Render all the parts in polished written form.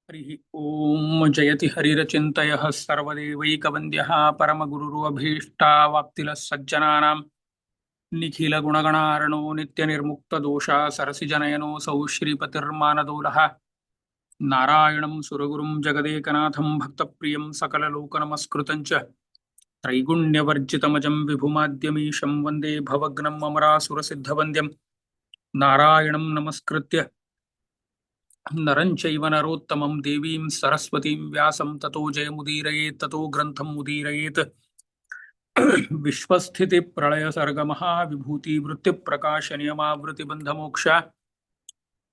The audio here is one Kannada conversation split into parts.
हरिः ओम जयति हरिरचिन्तयः सर्वदेवैकवन्द्यः परमगुरुरभीष्टावाप्तिलः सज्जनानां निखिलगुणगणार्णो नित्यनिर्मुक्तदोषः सरसिजनयनोऽसौ श्रीपतिर्मानदोलः नारायणं सुरगुरुं जगदेकनाथं भक्तप्रियं सकललोकनमस्कृतं च त्रैगुण्यवर्जितमजं विभुमाद्यमीशं वन्दे भवग्नं अमरासुरसिद्धवन्द्यं नारायणं नमस्कृत्य नरं चैव नरोत्तमं देवीं सरस्वतीं व्यासं ततो जयमुदीरयेत् ततो ग्रन्थं मुदीरयेत् विश्वस्थितिप्रलयसर्गमहाविभूतिवृत्तिप्रकाशनियमावृत्तिबन्धमोक्ष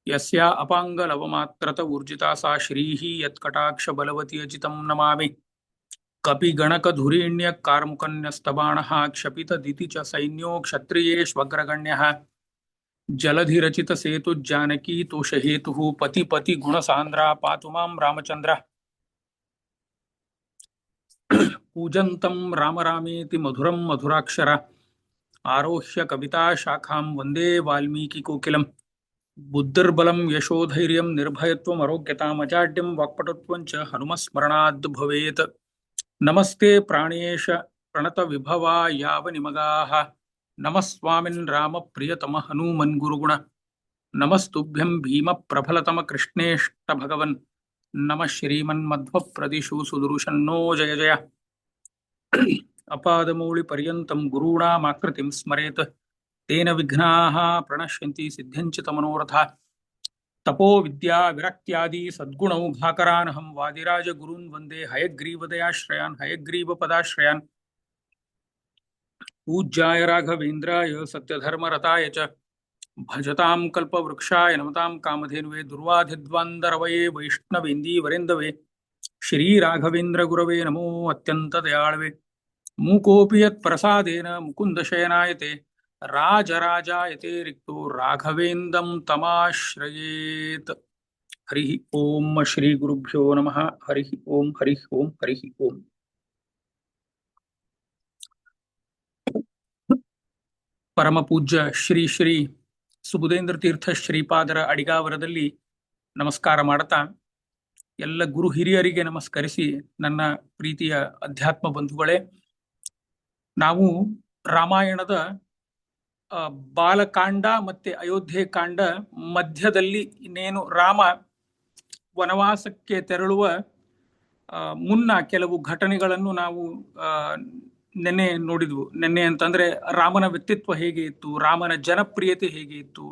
यस्या अपाङ्गलवमात्रत ऊर्जिता सा श्रीः यत्कटाक्षबलवती अजितं नमामि कपिगणकधुरीण्यकार्मुकन्यस्तबाणः क्षपितदिति च सैन्यो क्षत्रियेष्वग्रगण्यः जलधिरचितसेतुज्जानकी तोषहेतुः पति गुणसान्द्रा पातु मां रामचन्द्रः कूजन्तं राम रामेति मधुरं मधुराक्षर आरोह्य कविता शाखां वन्दे वाल्मीकिकोकिलं बुद्धिर्बलं यशोधैर्यं निर्भयत्वम् अरोग्यताम् अजाड्यं वाक्पटुत्वं च हनुमस्मरणाद् भवेत् नमस्ते प्राणेश प्रणतविभवा यावनिमगाः नमः स्वामिन् रामप्रियतम हनुमन् गुरुगुण नमस्तुभ्यं भीमप्रफलतम कृष्णेष्टभगवन् नमः श्रीमन्मध्वप्रदिशु सुदुरुषन्नो जय जय अपादमौलिपर्यन्तं गुरूणामाकृतिं स्मरेत् तेन विघ्नाः प्रणश्यन्ति सिद्ध्यन्ति तमनोरथाः तपो विद्या विरक्त्यादि सद्गुणौघाकरानहं वादिराजगुरून् वन्दे हयग्रीवदयाश्रयान् हयग्रीवपदाश्रयान् पूज्याय राघवेन्द्राय सत्यधर्मरताय च भजतां कल्पवृक्षाय नमतां कामधेनुवे दुर्वाधिध्वान्तरवये वैष्णवेन्दीवरेन्दवे श्रीराघवेन्द्रगुरवे नमो अत्यन्तदयाळवे मूकोऽपि यत्प्रसादेन मुकुन्दशयनायते राजराजायते रिक्तो राघवेन्द्रं तमाश्रयेत् हरिः ओम श्रीगुरुभ्यो नमः हरिः ओम हरिः ओम हरिः ओम ಪರಮ ಪೂಜ್ಯ ಶ್ರೀ ಶ್ರೀ ಸುಬುಧೇಂದ್ರ ತೀರ್ಥ ಶ್ರೀಪಾದರ ಅಡಿಗಾವರದಲ್ಲಿ ನಮಸ್ಕಾರ ಮಾಡುತ್ತಾ ಎಲ್ಲ ಗುರು ಹಿರಿಯರಿಗೆ ನಮಸ್ಕರಿಸಿ ನನ್ನ ಪ್ರೀತಿಯ ಅಧ್ಯಾತ್ಮ ಬಂಧುಗಳೇ, ನಾವು ರಾಮಾಯಣದ ಬಾಲಕಾಂಡ ಮತ್ತೆ ಅಯೋಧ್ಯೆ ಕಾಂಡ ಮಧ್ಯದಲ್ಲಿ ಇನ್ನೇನು ರಾಮ ವನವಾಸಕ್ಕೆ ತೆರಳುವ ಮುನ್ನ ಕೆಲವು ಘಟನೆಗಳನ್ನು ನಾವು ನೆನ್ನೆ ನೋಡಿದ್ವು. ನೆನ್ನೆ ಅಂತಂದ್ರೆ ರಾಮನ ವ್ಯಕ್ತಿತ್ವ ಹೇಗೆ ಇತ್ತು, ರಾಮನ ಜನಪ್ರಿಯತೆ ಹೇಗೆ ಇತ್ತು,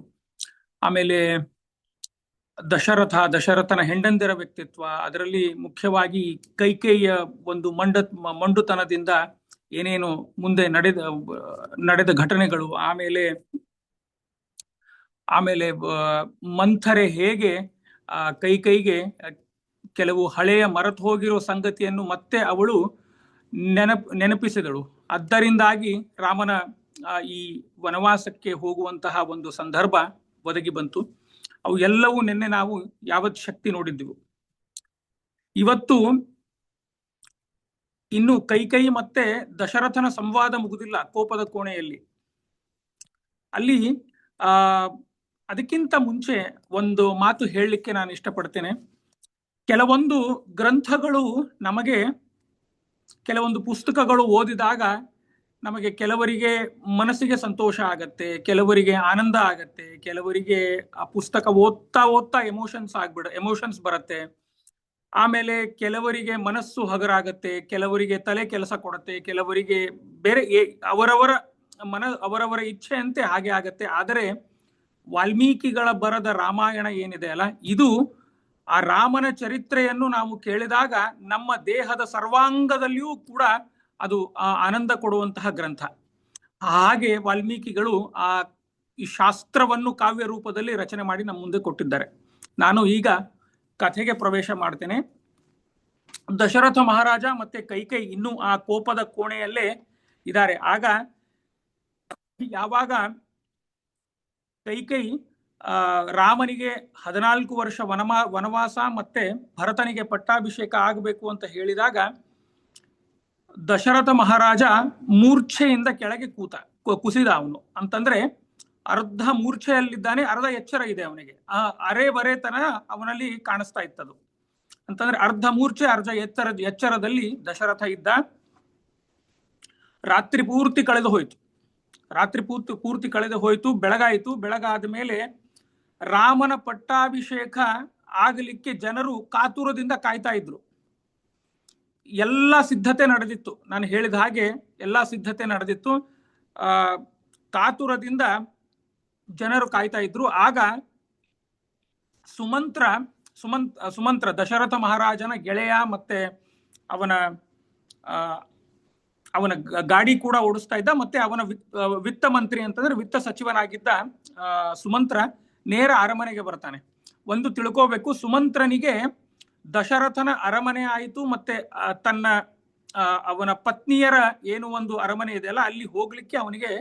ಆಮೇಲೆ ದಶರಥನ ಹೆಂಡಂದಿರ ವ್ಯಕ್ತಿತ್ವ, ಅದರಲ್ಲಿ ಮುಖ್ಯವಾಗಿ ಕೈಕೇಯಿಯ ಒಂದು ಮಂಡುತನದಿಂದ ಏನೇನು ಮುಂದೆ ನಡೆದ ಘಟನೆಗಳು, ಆಮೇಲೆ ಮಂಥರೆ ಹೇಗೆ ಕೈಕೈಗೆ ಕೆಲವು ಹಳೆಯ ಮರೆತು ಹೋಗಿರೋ ಸಂಗತಿಯನ್ನು ಮತ್ತೆ ಅವಳು ನೆನಪಿಸಿದಳು. ಅದರಿಂದಾಗಿ ರಾಮನ ಈ ವನವಾಸಕ್ಕೆ ಹೋಗುವಂತಹ ಒಂದು ಸಂದರ್ಭ ಒದಗಿ ಬಂತು. ಅವು ಎಲ್ಲವೂ ನಿನ್ನೆ ನಾವು ಯಾವತ್ ಶಕ್ತಿ ನೋಡಿದ್ದೆವು. ಇವತ್ತು ಇನ್ನು ಕೈಕೈ ಮತ್ತೆ ದಶರಥನ ಸಂವಾದ ಮುಗುದಿಲ್ಲ ಕೋಪದ ಕೋಣೆಯಲ್ಲಿ. ಅಲ್ಲಿ ಅದಕ್ಕಿಂತ ಮುಂಚೆ ಒಂದು ಮಾತು ಹೇಳಲಿಕ್ಕೆ ನಾನು ಇಷ್ಟಪಡ್ತೇನೆ. ಕೆಲವೊಂದು ಗ್ರಂಥಗಳು ನಮಗೆ, ಕೆಲವೊಂದು ಪುಸ್ತಕಗಳು ಓದಿದಾಗ ನಮಗೆ ಕೆಲವರಿಗೆ ಮನಸ್ಸಿಗೆ ಸಂತೋಷ ಆಗತ್ತೆ, ಕೆಲವರಿಗೆ ಆನಂದ ಆಗತ್ತೆ, ಕೆಲವರಿಗೆ ಆ ಪುಸ್ತಕ ಓದ್ತಾ ಎಮೋಷನ್ಸ್ ಬರುತ್ತೆ. ಆಮೇಲೆ ಕೆಲವರಿಗೆ ಮನಸ್ಸು ಹಗರಾಗತ್ತೆ, ಕೆಲವರಿಗೆ ತಲೆ ಕೆಲಸ ಕೊಡುತ್ತೆ, ಕೆಲವರಿಗೆ ಬೇರೆ ಅವರವರ ಇಚ್ಛೆಯಂತೆ ಹಾಗೆ ಆಗತ್ತೆ. ಆದರೆ ವಾಲ್ಮೀಕಿಗಳ ಬರೆದ ರಾಮಾಯಣ ಏನಿದೆ ಅಲ್ಲ, ಇದು ಆ ರಾಮನ ಚರಿತ್ರೆಯನ್ನು ನಾವು ಕೇಳಿದಾಗ ನಮ್ಮ ದೇಹದ ಸರ್ವಾಂಗದಲ್ಲಿಯೂ ಕೂಡ ಅದು ಆನಂದ ಕೊಡುವಂತಹ ಗ್ರಂಥ. ಹಾಗೆ ವಾಲ್ಮೀಕಿಗಳು ಆ ಈ ಶಾಸ್ತ್ರವನ್ನು ಕಾವ್ಯ ರೂಪದಲ್ಲಿ ರಚನೆ ಮಾಡಿ ನಮ್ಮ ಮುಂದೆ ಕೊಟ್ಟಿದ್ದಾರೆ. ನಾನು ಈಗ ಕಥೆಗೆ ಪ್ರವೇಶ ಮಾಡ್ತೇನೆ. ದಶರಥ ಮಹಾರಾಜ ಮತ್ತೆ ಕೈಕೈ ಇನ್ನೂ ಆ ಕೋಪದ ಕೋಣೆಯಲ್ಲೇ ಇದ್ದಾರೆ. ಆಗ ಯಾವಾಗ ಕೈಕೈ ರಾಮನಿಗೆ 14 ವರ್ಷ ವನವಾಸ ಮತ್ತೆ ಭರತನಿಗೆ ಪಟ್ಟಾಭಿಷೇಕ ಆಗಬೇಕು ಅಂತ ಹೇಳಿದಾಗ ದಶರಥ ಮಹಾರಾಜ ಮೂರ್ಛೆಯಿಂದ ಕೆಳಗೆ ಕುಸಿದ. ಅವನು ಅಂತಂದ್ರೆ ಅರ್ಧ ಮೂರ್ಛೆಯಲ್ಲಿದ್ದಾನೆ, ಅರ್ಧ ಎಚ್ಚರ ಇದೆ ಅವನಿಗೆ. ಆ ಅರೆ ಬರೆತನ ಅವನಲ್ಲಿ ಕಾಣಿಸ್ತಾ ಇತ್ತದು. ಅಂತಂದ್ರೆ ಅರ್ಧ ಮೂರ್ಛೆ ಅರ್ಧ ಎಚ್ಚರದಲ್ಲಿ ದಶರಥ ಇದ್ದ. ರಾತ್ರಿ ಪೂರ್ತಿ ಕಳೆದು ಹೋಯ್ತು. ಬೆಳಗಾಯಿತು. ಬೆಳಗಾದ ಮೇಲೆ ರಾಮನ ಪಟ್ಟಾಭಿಷೇಕ ಆಗಲಿಕ್ಕೆ ಜನರು ಕಾತುರದಿಂದ ಕಾಯ್ತಾ ಇದ್ರು. ಎಲ್ಲ ಸಿದ್ಧತೆ ನಡೆದಿತ್ತು. ನಾನು ಹೇಳಿದ ಹಾಗೆ ಎಲ್ಲ ಸಿದ್ಧತೆ ನಡೆದಿತ್ತು. ಕಾತುರದಿಂದ ಜನರು ಕಾಯ್ತಾ ಇದ್ರು. ಆಗ ಸುಮಂತ್ರ ದಶರಥ ಮಹಾರಾಜನ ಗೆಳೆಯ ಮತ್ತೆ ಅವನ ಗಾಡಿ ಕೂಡ ಓಡಿಸ್ತಾ ಇದ್ದ. ಮತ್ತೆ ಅವನ ವಿತ್ತ ಮಂತ್ರಿ ಅಂತಂದ್ರೆ ವಿತ್ತ ಸಚಿವನಾಗಿದ್ದ ಸುಮಂತ್ರ ನೇರ ಅರಮನೆಗೆ ಬರ್ತಾನೆ. ಒಂದು ತಿಳ್ಕೋಬೇಕು, ಸುಮಂತ್ರನಿಗೆ ದಶರಥನ ಅರಮನೆ ಆಯಿತು ಮತ್ತೆ ಅವನ ಪತ್ನಿಯರ ಏನು ಒಂದು ಅರಮನೆ ಇದೆಯಲ್ಲ ಅಲ್ಲಿ ಹೋಗ್ಲಿಕ್ಕೆ ಅವನಿಗೆ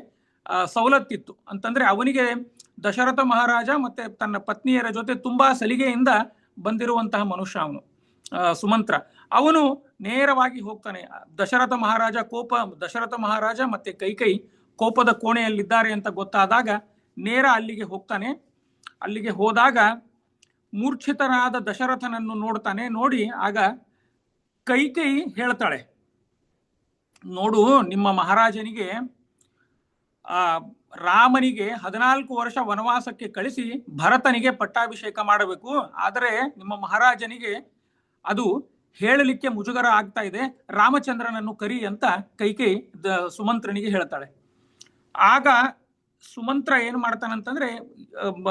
ಸವಲತ್ತಿತ್ತು. ಅಂತಂದ್ರೆ ಅವನಿಗೆ ದಶರಥ ಮಹಾರಾಜ ಮತ್ತೆ ತನ್ನ ಪತ್ನಿಯರ ಜೊತೆ ತುಂಬಾ ಸಲಿಗೆಯಿಂದ ಬಂದಿರುವಂತಹ ಮನುಷ್ಯ ಅವನು ಸುಮಂತ್ರ. ಅವನು ನೇರವಾಗಿ ಹೋಗ್ತಾನೆ. ದಶರಥ ಮಹಾರಾಜ ಮತ್ತೆ ಕೈಕೈ ಕೋಪದ ಕೋಣೆಯಲ್ಲಿದ್ದಾರೆ ಅಂತ ಗೊತ್ತಾದಾಗ ನೇರ ಅಲ್ಲಿಗೆ ಹೋಗ್ತಾನೆ. ಅಲ್ಲಿಗೆ ಹೋದಾಗ ಮೂರ್ಛಿತನಾದ ದಶರಥನನ್ನು ನೋಡ್ತಾನೆ. ನೋಡಿ ಆಗ ಕೈಕೈ ಹೇಳ್ತಾಳೆ, ನೋಡು ನಿಮ್ಮ ಮಹಾರಾಜನಿಗೆ ರಾಮನಿಗೆ 14 ವರ್ಷ ವನವಾಸಕ್ಕೆ ಕಳಿಸಿ ಭರತನಿಗೆ ಪಟ್ಟಾಭಿಷೇಕ ಮಾಡಬೇಕು. ಆದರೆ ನಿಮ್ಮ ಮಹಾರಾಜನಿಗೆ ಅದು ಹೇಳಲಿಕ್ಕೆ ಮುಜುಗರ ಆಗ್ತಾ ಇದೆ, ರಾಮಚಂದ್ರನನ್ನು ಕರಿ ಅಂತ ಕೈಕೈ ಸುಮಂತ್ರನಿಗೆ ಹೇಳ್ತಾಳೆ. ಆಗ ಸುಮಂತ್ರ ಏನು ಮಾಡ್ತಾನಂತಂದ್ರೆ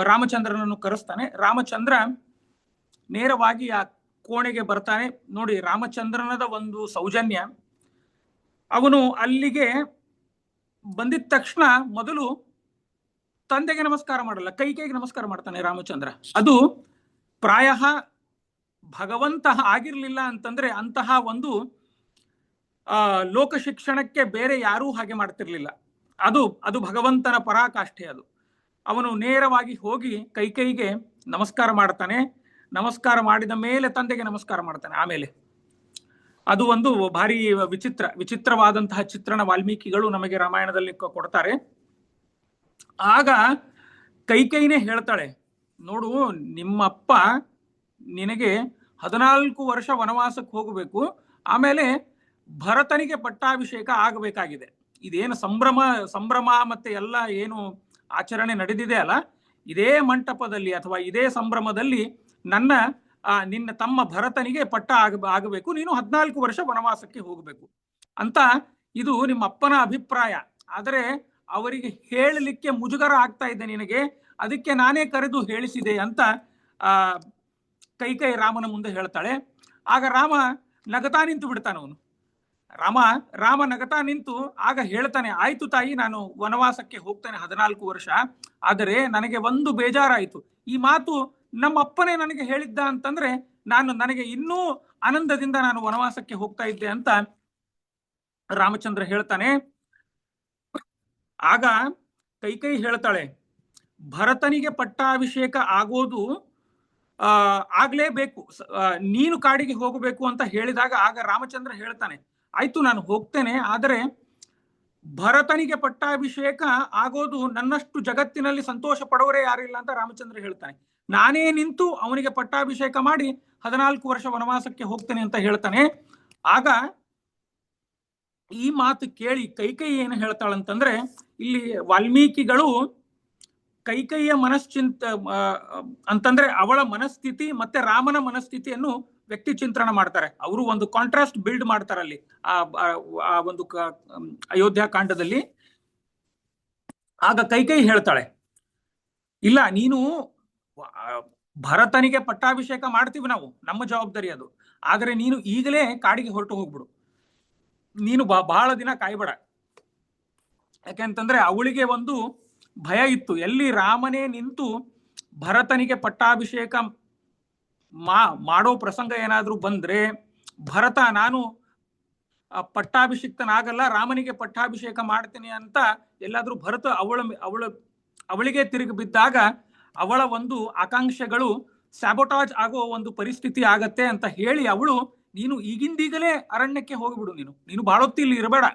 ರಾಮಚಂದ್ರನನ್ನು ಕರೆಸ್ತಾನೆ. ರಾಮಚಂದ್ರ ನೇರವಾಗಿ ಆ ಕೋಣೆಗೆ ಬರ್ತಾನೆ. ನೋಡಿ ರಾಮಚಂದ್ರನದ ಒಂದು ಸೌಜನ್ಯ. ಅವನು ಅಲ್ಲಿಗೆ ಬಂದಿದ ತಕ್ಷಣ ಮೊದಲು ತಂದೆಗೆ ನಮಸ್ಕಾರ ಮಾಡಲ್ಲ, ಕೈಕೈಗೆ ನಮಸ್ಕಾರ ಮಾಡ್ತಾನೆ ರಾಮಚಂದ್ರ. ಅದು ಪ್ರಾಯ ಭಗವಂತ ಆಗಿರ್ಲಿಲ್ಲ ಅಂತಂದ್ರೆ ಅಂತಹ ಒಂದು ಲೋಕ ಶಿಕ್ಷಣಕ್ಕೆ ಬೇರೆ ಯಾರೂ ಹಾಗೆ ಮಾಡ್ತಿರ್ಲಿಲ್ಲ. ಅದು ಭಗವಂತನ ಪರಾಕಾಷ್ಠೆ. ಅದು ಅವನು ನೇರವಾಗಿ ಹೋಗಿ ಕೈಕೈಗೆ ನಮಸ್ಕಾರ ಮಾಡ್ತಾನೆ. ನಮಸ್ಕಾರ ಮಾಡಿದ ಮೇಲೆ ತಂದೆಗೆ ನಮಸ್ಕಾರ ಮಾಡ್ತಾನೆ. ಆಮೇಲೆ ಅದು ಒಂದು ಭಾರಿ ವಿಚಿತ್ರವಾದಂತಹ ಚಿತ್ರಣ ವಾಲ್ಮೀಕಿಗಳು ನಮಗೆ ರಾಮಾಯಣದಲ್ಲಿ ಕೊಡ್ತಾರೆ. ಆಗ ಕೈಕೈನೇ ಹೇಳ್ತಾಳೆ, ನೋಡು ನಿಮ್ಮಪ್ಪ ನಿನಗೆ 14 ವರ್ಷ ವನವಾಸಕ್ಕೆ ಹೋಗಬೇಕು, ಆಮೇಲೆ ಭರತನಿಗೆ ಪಟ್ಟಾಭಿಷೇಕ ಆಗಬೇಕಾಗಿದೆ. ಇದೇನು ಸಂಭ್ರಮ ಮತ್ತೆ ಎಲ್ಲ ಏನು ಆಚರಣೆ ನಡೆದಿದೆ ಅಲ್ಲ, ಇದೇ ಮಂಟಪದಲ್ಲಿ ಅಥವಾ ಇದೇ ಸಂಭ್ರಮದಲ್ಲಿ ನಿನ್ನ ತಮ್ಮ ಭರತನಿಗೆ ಪಟ್ಟ ಆಗಬೇಕು, ನೀನು 14 ವರ್ಷ ವನವಾಸಕ್ಕೆ ಹೋಗಬೇಕು ಅಂತ ಇದು ನಿಮ್ಮ ಅಪ್ಪನ ಅಭಿಪ್ರಾಯ. ಆದರೆ ಅವರಿಗೆ ಹೇಳಲಿಕ್ಕೆ ಮುಜುಗರ ಆಗ್ತಾ ಇದೆ ನಿನಗೆ, ಅದಕ್ಕೆ ನಾನೇ ಕರೆದು ಹೇಳಿಸಿದೆ ಅಂತ ಕೈಕೈ ರಾಮನ ಮುಂದೆ ಹೇಳ್ತಾಳೆ. ಆಗ ರಾಮ ನಗತಾ ನಿಂತು ಬಿಡ್ತಾನೆ. ಅವನು ರಾಮ ನಗತಾ ನಿಂತು ಆಗ ಹೇಳ್ತಾನೆ, ಆಯ್ತು ತಾಯಿ, ನಾನು ವನವಾಸಕ್ಕೆ ಹೋಗ್ತೇನೆ 14 ವರ್ಷ. ಆದರೆ ನನಗೆ ಒಂದು ಬೇಜಾರಾಯಿತು. ಈ ಮಾತು ನಮ್ಮ ಅಪ್ಪನೇ ನನಗೆ ಹೇಳಿದ್ದ ಅಂತಂದ್ರೆ ನನಗೆ ಇನ್ನೂ ಆನಂದದಿಂದ ನಾನು ವನವಾಸಕ್ಕೆ ಹೋಗ್ತಾ ಇದ್ದೆ ಅಂತ ರಾಮಚಂದ್ರ ಹೇಳ್ತಾನೆ. ಆಗ ಕೈಕೈ ಹೇಳ್ತಾಳೆ, ಭರತನಿಗೆ ಪಟ್ಟಾಭಿಷೇಕ ಆಗೋದು ಆಗ್ಲೇಬೇಕು, ನೀನು ಕಾಡಿಗೆ ಹೋಗಬೇಕು ಅಂತ ಹೇಳಿದಾಗ ಆಗ ರಾಮಚಂದ್ರ ಹೇಳ್ತಾನೆ, ಆಯ್ತು ನಾನು ಹೋಗ್ತೇನೆ, ಆದರೆ ಭರತನಿಗೆ ಪಟ್ಟಾಭಿಷೇಕ ಆಗೋದು ನನ್ನಷ್ಟು ಜಗತ್ತಿನಲ್ಲಿ ಸಂತೋಷ ಪಡೋರೇ ಯಾರಿಲ್ಲ ಅಂತ ರಾಮಚಂದ್ರ ಹೇಳ್ತಾನೆ. ನಾನೇ ನಿಂತು ಅವನಿಗೆ ಪಟ್ಟಾಭಿಷೇಕ ಮಾಡಿ 14 ವರ್ಷ ವನವಾಸಕ್ಕೆ ಹೋಗ್ತೇನೆ ಅಂತ ಹೇಳ್ತಾನೆ. ಆಗ ಈ ಮಾತು ಕೇಳಿ ಕೈಕೈ ಏನು ಹೇಳ್ತಾಳಂತಂದ್ರೆ, ಇಲ್ಲಿ ವಾಲ್ಮೀಕಿಗಳು ಕೈಕೈಯ ಅಂತಂದ್ರೆ ಅವಳ ಮನಸ್ಥಿತಿ ಮತ್ತೆ ರಾಮನ ಮನಸ್ಥಿತಿಯನ್ನು ವ್ಯಕ್ತಿ ಚಿಂತ್ರಣ ಮಾಡ್ತಾರೆ. ಅವರು ಒಂದು ಕಾಂಟ್ರಾಸ್ಟ್ ಬಿಲ್ಡ್ ಮಾಡ್ತಾರೆ ಅಲ್ಲಿ ಆ ಒಂದು ಅಯೋಧ್ಯ ಕಾಂಡದಲ್ಲಿ. ಆಗ ಕೈಕೈ ಹೇಳ್ತಾಳೆ, ಇಲ್ಲ ನೀನು ಭರತನಿಗೆ ಪಟ್ಟಾಭಿಷೇಕ ಮಾಡ್ತೀವಿ ನಾವು, ನಮ್ಮ ಜವಾಬ್ದಾರಿ ಅದು. ಆದರೆ ನೀನು ಈಗಲೇ ಕಾಡಿಗೆ ಹೊರಟು ಹೋಗ್ಬಿಡು, ನೀನು ಬಹಳ ದಿನ ಕಾಯ್ಬೇಡ. ಯಾಕೆಂತಂದ್ರೆ ಅವಳಿಗೆ ಒಂದು ಭಯ ಇತ್ತು. ಎಲ್ಲಿ ರಾಮನೇ ನಿಂತು ಭರತನಿಗೆ ಪಟ್ಟಾಭಿಷೇಕ ಮಾಡೋ ಪ್ರಸಂಗ ಏನಾದ್ರೂ ಬಂದ್ರೆ ಭರತ ನಾನು ಪಟ್ಟಾಭಿಷಿಕ್ತನಾಗಲ್ಲ, ರಾಮನಿಗೆ ಪಟ್ಟಾಭಿಷೇಕ ಮಾಡ್ತೀನಿ ಅಂತ ಎಲ್ಲಾದ್ರೂ ಭರತ ಅವಳಿಗೆ ತಿರುಗಿ ಬಿದ್ದಾಗ ಅವಳ ಒಂದು ಆಕಾಂಕ್ಷೆಗಳು ಸ್ಯಾಬೋಟಾಜ್ ಆಗೋ ಒಂದು ಪರಿಸ್ಥಿತಿ ಆಗತ್ತೆ ಅಂತ ಹೇಳಿ ಅವಳು ನೀನು ಈಗಿಂದೀಗಲೇ ಅರಣ್ಯಕ್ಕೆ ಹೋಗ್ಬಿಡು, ನೀನು ಬಾಳೊತ್ತಿ ಇಲ್ಲಿ ಇರಬೇಡ,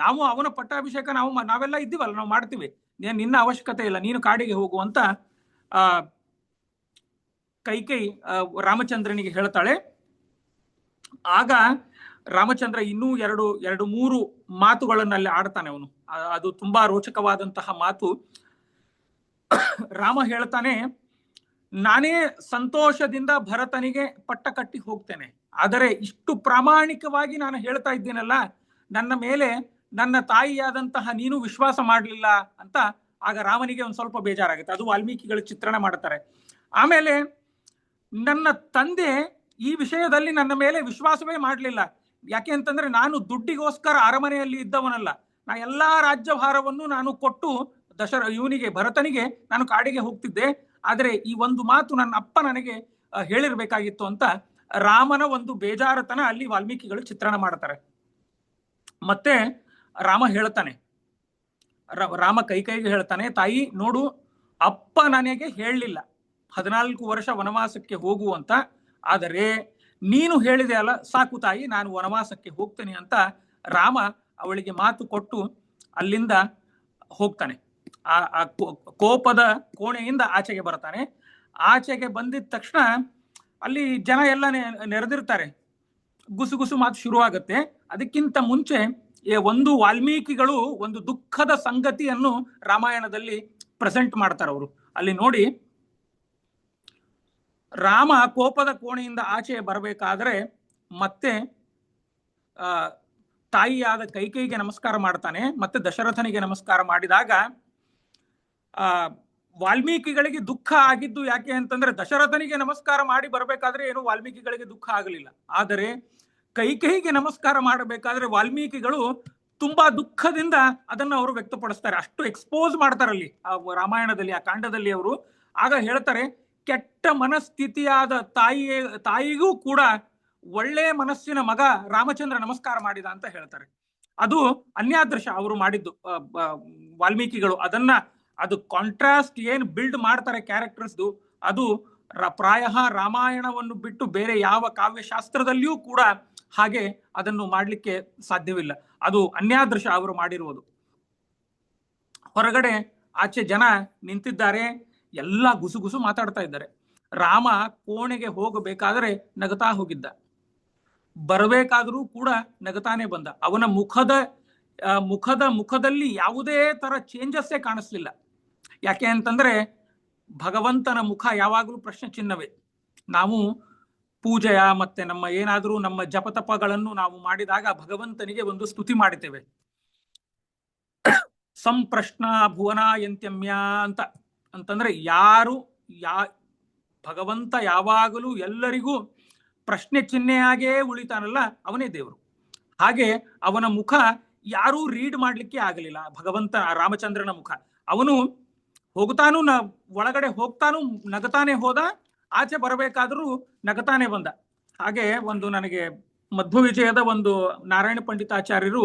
ನಾವು ಅವನ ಪಟ್ಟಾಭಿಷೇಕ ನಾವೆಲ್ಲ ಇದ್ದೀವಲ್ಲ, ನಾವು ಮಾಡ್ತೀವಿ, ನಿನ್ನ ಅವಶ್ಯಕತೆ ಇಲ್ಲ, ನೀನು ಕಾಡಿಗೆ ಹೋಗು ಅಂತ ಕೈಕೇಯಿ ರಾಮಚಂದ್ರನಿಗೆ ಹೇಳ್ತಾಳೆ. ಆಗ ರಾಮಚಂದ್ರ ಇನ್ನೂ ಎರಡು ಮೂರು ಮಾತುಗಳನ್ನಲ್ಲಿ ಆಡ್ತಾನೆ ಅವನು. ಅದು ತುಂಬಾ ರೋಚಕವಾದಂತಹ ಮಾತು. ರಾಮ ಹೇಳ್ತಾನೆ, ನಾನೇ ಸಂತೋಷದಿಂದ ಭರತನಿಗೆ ಪಟ್ಟ ಕಟ್ಟಿ ಹೋಗ್ತೇನೆ, ಆದರೆ ಇಷ್ಟು ಪ್ರಾಮಾಣಿಕವಾಗಿ ನಾನು ಹೇಳ್ತಾ ಇದ್ದೀನಲ್ಲ, ನನ್ನ ಮೇಲೆ ನನ್ನ ತಾಯಿಯಾದಂತಹ ನೀನು ವಿಶ್ವಾಸ ಮಾಡಲಿಲ್ಲ ಅಂತ ಆಗ ರಾಮನಿಗೆ ಒಂದು ಸ್ವಲ್ಪ ಬೇಜಾರಾಗುತ್ತೆ. ಅದು ವಾಲ್ಮೀಕಿಗಳು ಚಿತ್ರಣ ಮಾಡ್ತಾರೆ. ಆಮೇಲೆ ನನ್ನ ತಂದೆ ಈ ವಿಷಯದಲ್ಲಿ ನನ್ನ ಮೇಲೆ ವಿಶ್ವಾಸವೇ ಮಾಡಲಿಲ್ಲ. ಯಾಕೆ ಅಂತಂದ್ರೆ ನಾನು ದುಡ್ಡಿಗೋಸ್ಕರ ಅರಮನೆಯಲ್ಲಿ ಇದ್ದವನಲ್ಲ, ನಾ ಎಲ್ಲಾ ರಾಜ್ಯಭಾರವನ್ನು ನಾನು ಕೊಟ್ಟು ಇವನಿಗೆ ಭರತನಿಗೆ ನಾನು ಕಾಡಿಗೆ ಹೋಗ್ತಿದ್ದೆ, ಆದರೆ ಈ ಒಂದು ಮಾತು ನನ್ನ ಅಪ್ಪ ನನಗೆ ಹೇಳಿರ್ಬೇಕಾಗಿತ್ತು ಅಂತ ರಾಮನ ಒಂದು ಬೇಜಾರತನ ಅಲ್ಲಿ ವಾಲ್ಮೀಕಿಗಳು ಚಿತ್ರಣ ಮಾಡ್ತಾರೆ. ಮತ್ತೆ ರಾಮ ಹೇಳ್ತಾನೆ, ರಾಮ ಕೈಕೈಗೆ ಹೇಳ್ತಾನೆ, ತಾಯಿ ನೋಡು, ಅಪ್ಪ ನನಗೆ ಹೇಳಲಿಲ್ಲ 14 ವರ್ಷ ವನವಾಸಕ್ಕೆ ಹೋಗು ಅಂತ, ಆದರೆ ನೀನು ಹೇಳಿದೆ ಅಲ್ಲ, ಸಾಕು ತಾಯಿ, ನಾನು ವನವಾಸಕ್ಕೆ ಹೋಗ್ತೇನೆ ಅಂತ ರಾಮ ಅವಳಿಗೆ ಮಾತು ಕೊಟ್ಟು ಅಲ್ಲಿಂದ ಹೋಗ್ತಾನೆ. ಆ ಕೋಪದ ಕೋಣೆಯಿಂದ ಆಚೆಗೆ ಬರ್ತಾನೆ. ಆಚೆಗೆ ಬಂದಿದ ತಕ್ಷಣ ಅಲ್ಲಿ ಜನ ಎಲ್ಲ ನೆರೆದಿರ್ತಾರೆ, ಗುಸುಗುಸು ಮಾತು ಶುರುವಾಗುತ್ತೆ. ಅದಕ್ಕಿಂತ ಮುಂಚೆ ಒಂದು ವಾಲ್ಮೀಕಿಗಳು ಒಂದು ದುಃಖದ ಸಂಗತಿಯನ್ನು ರಾಮಾಯಣದಲ್ಲಿ ಪ್ರೆಸೆಂಟ್ ಮಾಡ್ತಾರೆ ಅವರು. ಅಲ್ಲಿ ನೋಡಿ, ರಾಮ ಕೋಪದ ಕೋಣೆಯಿಂದ ಆಚೆ ಬರಬೇಕಾದ್ರೆ ಮತ್ತೆ ತಾಯಿಯಾದ ಕೈಕೇಯಿಗೆ ನಮಸ್ಕಾರ ಮಾಡ್ತಾನೆ, ಮತ್ತೆ ದಶರಥನಿಗೆ ನಮಸ್ಕಾರ ಮಾಡಿದಾಗ ವಾಲ್ಮೀಕಿಗಳಿಗೆ ದುಃಖ ಆಗಿದ್ದು ಯಾಕೆ ಅಂತಂದ್ರೆ, ದಶರಥನಿಗೆ ನಮಸ್ಕಾರ ಮಾಡಿ ಬರಬೇಕಾದ್ರೆ ಏನು ವಾಲ್ಮೀಕಿಗಳಿಗೆ ದುಃಖ ಆಗಲಿಲ್ಲ, ಆದರೆ ಕೈಕೇಯಿಗೆ ನಮಸ್ಕಾರ ಮಾಡಬೇಕಾದ್ರೆ ವಾಲ್ಮೀಕಿಗಳು ತುಂಬಾ ದುಃಖದಿಂದ ಅದನ್ನ ಅವರು ವ್ಯಕ್ತಪಡಿಸ್ತಾರೆ. ಅಷ್ಟು ಎಕ್ಸ್ಪೋಸ್ ಮಾಡ್ತಾರಲ್ಲಿ ಆ ರಾಮಾಯಣದಲ್ಲಿ, ಆ ಕಾಂಡದಲ್ಲಿ ಅವರು. ಆಗ ಹೇಳ್ತಾರೆ, ಕೆಟ್ಟ ಮನಸ್ಥಿತಿಯಾದ ತಾಯಿಗೂ ಕೂಡ ಒಳ್ಳೆ ಮನಸ್ಸಿನ ಮಗ ರಾಮಚಂದ್ರ ನಮಸ್ಕಾರ ಮಾಡಿದ ಅಂತ ಹೇಳ್ತಾರೆ. ಅದು ಅನ್ಯಾದೃಶ ಅವರು ಮಾಡಿದ್ದು ವಾಲ್ಮೀಕಿಗಳು. ಅದು ಕಾಂಟ್ರಾಸ್ಟ್ ಏನ್ ಬಿಲ್ಡ್ ಮಾಡ್ತಾರೆ ಕ್ಯಾರೆಕ್ಟರ್ಸ್ದು, ಅದು ಪ್ರಾಯ ರಾಮಾಯಣವನ್ನು ಬಿಟ್ಟು ಬೇರೆ ಯಾವ ಕಾವ್ಯಶಾಸ್ತ್ರದಲ್ಲಿಯೂ ಕೂಡ ಹಾಗೆ ಅದನ್ನು ಮಾಡ್ಲಿಕ್ಕೆ ಸಾಧ್ಯವಿಲ್ಲ. ಅದು ಅನ್ಯಾದೃಶ ಅವರು ಮಾಡಿರುವುದು. ಹೊರಗಡೆ ಆಚೆ ಜನ ನಿಂತಿದ್ದಾರೆ, ಎಲ್ಲ ಗುಸುಗುಸು ಮಾತಾಡ್ತಾ ಇದ್ದಾರೆ. ರಾಮ ಕೋಣೆಗೆ ಹೋಗಬೇಕಾದ್ರೆ ನಗತಾ ಹೋಗಿದ್ದ, ಬರಬೇಕಾದ್ರೂ ಕೂಡ ನಗತಾನೆ ಬಂದ. ಅವನ ಮುಖದಲ್ಲಿ ಯಾವುದೇ ತರ ಚೇಂಜಸ್ಸೇ ಕಾಣಿಸ್ಲಿಲ್ಲ. ಯಾಕೆ ಅಂತಂದ್ರೆ ಭಗವಂತನ ಮುಖ ಯಾವಾಗಲೂ ಪ್ರಶ್ನೆ ಚಿಹ್ನವೇ. ನಾವು ಪೂಜೆಯ ಮತ್ತೆ ನಮ್ಮ ಜಪತಪಗಳನ್ನು ನಾವು ಮಾಡಿದಾಗ ಭಗವಂತನಿಗೆ ಒಂದು ಸ್ತುತಿ ಮಾಡುತ್ತೇವೆ, ಸಂಪ್ರಶ್ನ ಭುವನ ಯಂತ್ಯಮ್ಯ ಅಂತಂದ್ರೆ ಭಗವಂತ ಯಾವಾಗಲೂ ಎಲ್ಲರಿಗೂ ಪ್ರಶ್ನೆ ಚಿಹ್ನೆಯಾಗೇ ಉಳಿತಾನಲ್ಲ, ಅವನೇ ದೇವರು. ಹಾಗೆ ಅವನ ಮುಖ ಯಾರೂ ರೀಡ್ ಮಾಡ್ಲಿಕ್ಕೆ ಆಗಲಿಲ್ಲ, ಭಗವಂತ ರಾಮಚಂದ್ರನ ಮುಖ. ಅವನು ಹೋಗ್ತಾನು ಒಳಗಡೆ ಹೋಗ್ತಾನು ನಗತಾನೆ ಹೋದ, ಆಚೆ ಬರಬೇಕಾದ್ರೂ ನಗತಾನೆ ಬಂದ. ಹಾಗೆ ಒಂದು ನನಗೆ ಮಧ್ವ ವಿಜಯದ ಒಂದು ನಾರಾಯಣ ಪಂಡಿತಾಚಾರ್ಯರು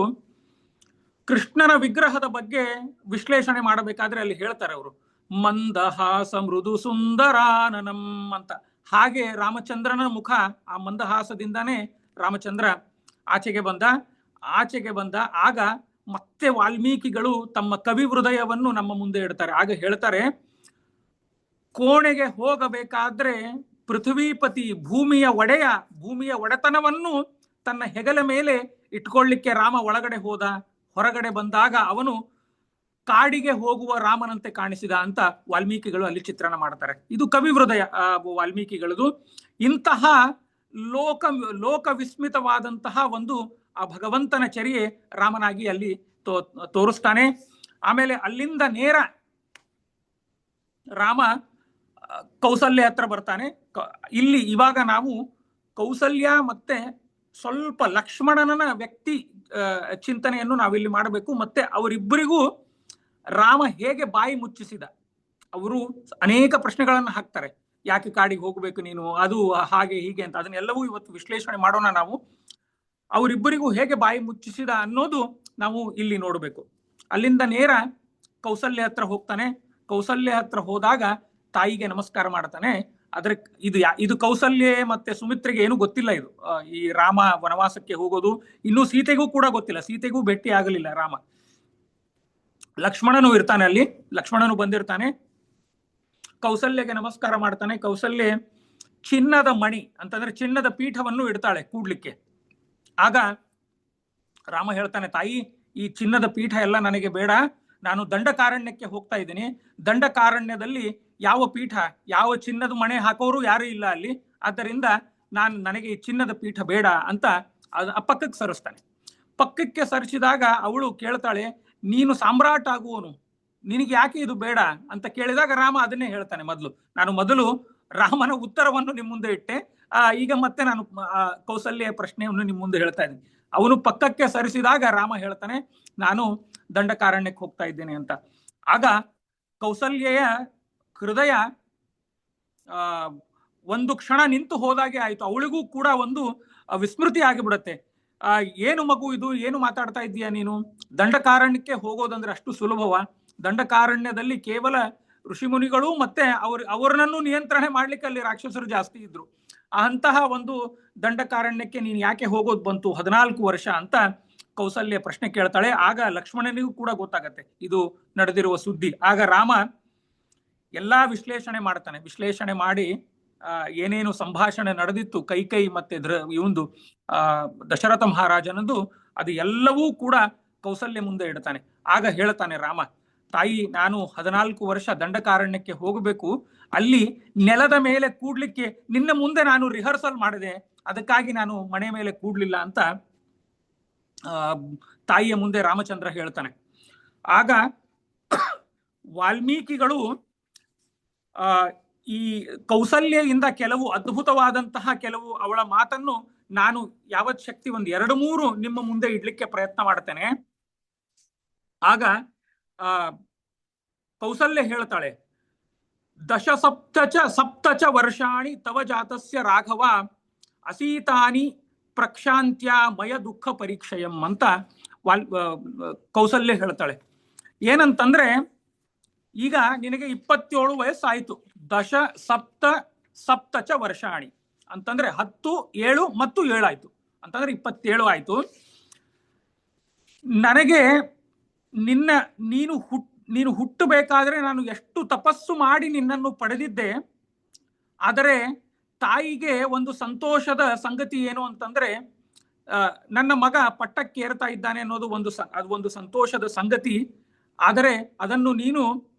ಕೃಷ್ಣನ ವಿಗ್ರಹದ ಬಗ್ಗೆ ವಿಶ್ಲೇಷಣೆ ಮಾಡಬೇಕಾದ್ರೆ ಅಲ್ಲಿ ಹೇಳ್ತಾರೆ ಅವರು, ಮಂದಹಾಸ ಮೃದು ಸುಂದರಾನನಂ ಅಂತ. ಹಾಗೆ ರಾಮಚಂದ್ರನ ಮುಖ, ಆ ಮಂದಹಾಸದಿಂದಾನೇ ರಾಮಚಂದ್ರ ಆಚೆಗೆ ಬಂದ. ಆಗ ಮತ್ತೆ ವಾಲ್ಮೀಕಿಗಳು ತಮ್ಮ ಕವಿ ಹೃದಯವನ್ನು ನಮ್ಮ ಮುಂದೆ ಇಡ್ತಾರೆ. ಆಗ ಹೇಳ್ತಾರೆ, ಕೋಣೆಗೆ ಹೋಗಬೇಕಾದ್ರೆ ಪೃಥ್ವೀಪತಿ ಭೂಮಿಯ ಒಡೆತನವನ್ನು ತನ್ನ ಹೆಗಲ ಮೇಲೆ ಇಟ್ಕೊಳ್ಳಿಕ್ಕೆ ರಾಮ ಒಳಗಡೆ ಹೋದ. ಹೊರಗಡೆ ಬಂದಾಗ ಅವನು ಕಾಡಿಗೆ ಹೋಗುವ ರಾಮನಂತೆ ಕಾಣಿಸಿದ ಅಂತ ವಾಲ್ಮೀಕಿಗಳು ಅಲ್ಲಿ ಚಿತ್ರಣ ಮಾಡ್ತಾರೆ. ಇದು ಕವಿ ಹೃದಯ ವಾಲ್ಮೀಕಿಗಳದು. ಇಂತಹ ಲೋಕ ವಿಸ್ಮಿತವಾದಂತಹ ಒಂದು ಆ ಭಗವಂತನ ಚರ್ಯೆ ರಾಮನಾಗಿ ಅಲ್ಲಿ ತೋರಿಸ್ತಾನೆ. ಆಮೇಲೆ ಅಲ್ಲಿಂದ ನೇರ ರಾಮ ಕೌಸಲ್ಯ ಹತ್ರ ಬರ್ತಾನೆ. ಇಲ್ಲಿ ಇವಾಗ ನಾವು ಕೌಸಲ್ಯ ಮತ್ತೆ ಸ್ವಲ್ಪ ಲಕ್ಷ್ಮಣನ ವ್ಯಕ್ತಿ ಚಿಂತನೆಯನ್ನು ನಾವಿಲ್ಲಿ ಮಾಡಬೇಕು. ಮತ್ತೆ ಅವರಿಬ್ಬರಿಗೂ ರಾಮ ಹೇಗೆ ಬಾಯಿ ಮುಚ್ಚಿಸಿದ. ಅವರು ಅನೇಕ ಪ್ರಶ್ನೆಗಳನ್ನು ಹಾಕ್ತಾರೆ. ಯಾಕೆ ಕಾಡಿಗೆ ಹೋಗಬೇಕು ನೀನು, ಅದು ಹಾಗೆ ಹೀಗೆ ಅಂತ. ಅದನ್ನೆಲ್ಲವೂ ಇವತ್ತು ವಿಶ್ಲೇಷಣೆ ಮಾಡೋಣ ನಾವು. ಅವರಿಬ್ಬರಿಗೂ ಹೇಗೆ ಬಾಯಿ ಮುಚ್ಚಿಸಿದ ಅನ್ನೋದು ನಾವು ಇಲ್ಲಿ ನೋಡಬೇಕು. ಅಲ್ಲಿಂದ ನೇರ ಕೌಸಲ್ಯ ಹತ್ರ ಹೋಗ್ತಾನೆ. ಕೌಸಲ್ಯ ಹತ್ರ ಹೋದಾಗ ತಾಯಿಗೆ ನಮಸ್ಕಾರ ಮಾಡ್ತಾನೆ. ಆದ್ರೆ ಇದು ಕೌಸಲ್ಯ ಮತ್ತೆ ಸುಮಿತ್ರೆಗೆ ಏನು ಗೊತ್ತಿಲ್ಲ. ಇದು ಈ ರಾಮ ವನವಾಸಕ್ಕೆ ಹೋಗೋದು ಇನ್ನೂ ಸೀತೆಗೂ ಕೂಡ ಗೊತ್ತಿಲ್ಲ. ಸೀತೆಗೂ ಭೇಟಿ ಆಗಲಿಲ್ಲ ರಾಮ. ಲಕ್ಷ್ಮಣನು ಇರ್ತಾನೆ ಅಲ್ಲಿ. ಲಕ್ಷ್ಮಣನು ಬಂದಿರ್ತಾನೆ. ಕೌಸಲ್ಯಗೆ ನಮಸ್ಕಾರ ಮಾಡ್ತಾನೆ. ಕೌಸಲ್ಯ ಚಿನ್ನದ ಮಣಿ ಅಂತಂದ್ರೆ ಚಿನ್ನದ ಪೀಠವನ್ನು ಇಡ್ತಾಳೆ ಕೂಡ್ಲಿಕ್ಕೆ. ಆಗ ರಾಮ ಹೇಳ್ತಾನೆ, ತಾಯಿ ಈ ಚಿನ್ನದ ಪೀಠ ಎಲ್ಲ ನನಗೆ ಬೇಡ, ನಾನು ದಂಡಕಾರಣ್ಯಕ್ಕೆ ಹೋಗ್ತಾ ಇದ್ದೀನಿ. ದಂಡಕಾರಣ್ಯದಲ್ಲಿ ಯಾವ ಪೀಠ, ಯಾವ ಚಿನ್ನದ ಮಣೆ ಹಾಕೋರು ಯಾರು ಇಲ್ಲ ಅಲ್ಲಿ. ಆದ್ದರಿಂದ ನನಗೆ ಈ ಚಿನ್ನದ ಪೀಠ ಬೇಡ ಅಂತ ಪಕ್ಕಕ್ಕೆ ಸರಿಸ್ತಾನೆ. ಪಕ್ಕಕ್ಕೆ ಸರಿಸಿದಾಗ ಅವಳು ಕೇಳ್ತಾಳೆ, ನೀನು ಸಾಮ್ರಾಟ್ ಆಗುವನು, ನಿನಗೆ ಯಾಕೆ ಇದು ಬೇಡ ಅಂತ ಕೇಳಿದಾಗ ರಾಮ ಅದನ್ನೇ ಹೇಳ್ತಾನೆ. ಮೊದಲು ರಾಮನ ಉತ್ತರವನ್ನು ನಿಮ್ಮ ಮುಂದೆ ಇಟ್ಟೆ, ಈಗ ಮತ್ತೆ ನಾನು ಕೌಸಲ್ಯ ಪ್ರಶ್ನೆಯನ್ನು ನಿಮ್ಮ ಮುಂದೆ ಹೇಳ್ತಾ ಇದ್ದೀನಿ. ಅವನು ಪಕ್ಕಕ್ಕೆ ಸರಿಸಿದಾಗ ರಾಮ ಹೇಳ್ತಾನೆ, ನಾನು ದಂಡಕಾರಣ್ಯಕ್ಕೆ ಹೋಗ್ತಾ ಇದ್ದೇನೆ ಅಂತ. ಆಗ ಕೌಸಲ್ಯೆಯ ಹೃದಯ ಒಂದು ಕ್ಷಣ ನಿಂತು ಹೋದಾಗೆ ಆಯ್ತು. ಅವಳಿಗೂ ಕೂಡ ಒಂದು ವಿಸ್ಮೃತಿ ಆಗಿಬಿಡತ್ತೆ. ಏನು ಮಗು ಇದು, ಏನು ಮಾತಾಡ್ತಾ ಇದ್ದೀಯಾ ನೀನು? ದಂಡಕಾರಣ್ಯಕ್ಕೆ ಹೋಗೋದಂದ್ರೆ ಅಷ್ಟು ಸುಲಭವ? ದಂಡಕಾರಣ್ಯದಲ್ಲಿ ಕೇವಲ ಋಷಿಮುನಿಗಳು ಮತ್ತೆ ಅವರನ್ನು ನಿಯಂತ್ರಣೆ ಮಾಡ್ಲಿಕ್ಕೆ ಅಲ್ಲಿ ರಾಕ್ಷಸರು ಜಾಸ್ತಿ ಇದ್ರು. ಅಂತಹ ಒಂದು ದಂಡಕಾರಣ್ಯಕ್ಕೆ ನೀನು ಯಾಕೆ ಹೋಗೋದು ಬಂತು 14 ವರ್ಷ ಅಂತ ಕೌಸಲ್ಯ ಪ್ರಶ್ನೆ ಕೇಳ್ತಾಳೆ. ಆಗ ಲಕ್ಷ್ಮಣನಿಗೂ ಕೂಡ ಗೊತ್ತಾಗತ್ತೆ ಇದು ನಡೆದಿರುವ ಸುದ್ದಿ. ಆಗ ರಾಮ ಎಲ್ಲಾ ವಿಶ್ಲೇಷಣೆ ಮಾಡ್ತಾನೆ. ವಿಶ್ಲೇಷಣೆ ಮಾಡಿ ಏನೇನು ಸಂಭಾಷಣೆ ನಡೆದಿತ್ತು ಕೈಕೈ ಮತ್ತೆ ಇವಂದು ದಶರಥ ಮಹಾರಾಜನದು, ಅದು ಎಲ್ಲವೂ ಕೂಡ ಕೌಸಲ್ಯ ಮುಂದೆ ಇಡ್ತಾನೆ. ಆಗ ಹೇಳ್ತಾನೆ ರಾಮ, ತಾಯಿ ನಾನು 14 ವರ್ಷ ದಂಡಕಾರಣ್ಯಕ್ಕೆ ಹೋಗಬೇಕು, ಅಲ್ಲಿ ನೆಲದ ಮೇಲೆ ಕೂಡ್ಲಿಕ್ಕೆ ನಿನ್ನ ಮುಂದೆ ನಾನು ರಿಹರ್ಸಲ್ ಮಾಡಿದೆ, ಅದಕ್ಕಾಗಿ ನಾನು ಮನೆ ಮೇಲೆ ಕೂಡ್ಲಿಲ್ಲ ಅಂತ ತಾಯಿಯ ಮುಂದೆ ರಾಮಚಂದ್ರ ಹೇಳ್ತಾನೆ. ಆಗ ವಾಲ್ಮೀಕಿಗಳು ಈ ಕೌಸಲ್ಯದಿಂದ ಕೆಲವು ಅದ್ಭುತವಾದಂತಹ ಕೆಲವು ಅವಳ ಮಾತನ್ನು ನಾನು ಯಾವತ್ ಶಕ್ತಿ 1-2-3 ನಿಮ್ಮ ಮುಂದೆ ಇಡ್ಲಿಕ್ಕೆ ಪ್ರಯತ್ನ ಮಾಡ್ತೇನೆ. ಆಗ ಕೌಸಲ್ಯ ಹೇಳ್ತಾಳೆ, ಸಪ್ತಚ ವರ್ಷಾಣಿ ತವ ಜಾತಸ್ಯ ರಾಘವ ಅಸೀತಾನಿ ಪ್ರಕ್ಷಾಂತ್ಯ ಮಯ ದುಃಖ ಪರೀಕ್ಷೆಯಂ ಅಂತ ಕೌಸಲ್ಯ ಹೇಳ್ತಾಳೆ. ಏನಂತಂದ್ರೆ, ಈಗ ನಿನಗೆ 27 ವಯಸ್ಸಾಯ್ತು. ಸಪ್ತಚ ವರ್ಷಾಣಿ ಅಂತಂದ್ರೆ 10, 7 ಮತ್ತು 7 ಆಯ್ತು ಅಂತಂದ್ರೆ 27 ಆಯ್ತು. ನನಗೆ ನೀನು ಹುಟ್ಟಬೇಕಾದ್ರೆ ನಾನು ಎಷ್ಟು ತಪಸ್ಸು ಮಾಡಿ ನಿನ್ನನ್ನು ಪಡೆದಿದ್ದೆ. ಆದರೆ ತಾಯಿಗೆ ಒಂದು ಸಂತೋಷದ ಸಂಗತಿ ಏನು ಅಂತಂದ್ರೆ, ನನ್ನ ಮಗ ಪಟ್ಟಕ್ಕೇರ್ತಾ ಇದ್ದಾನೆ ಅನ್ನೋದು ಒಂದು ಸಂತೋಷದ ಸಂಗತಿ. ಆದರೆ ಅದನ್ನು ನೀನು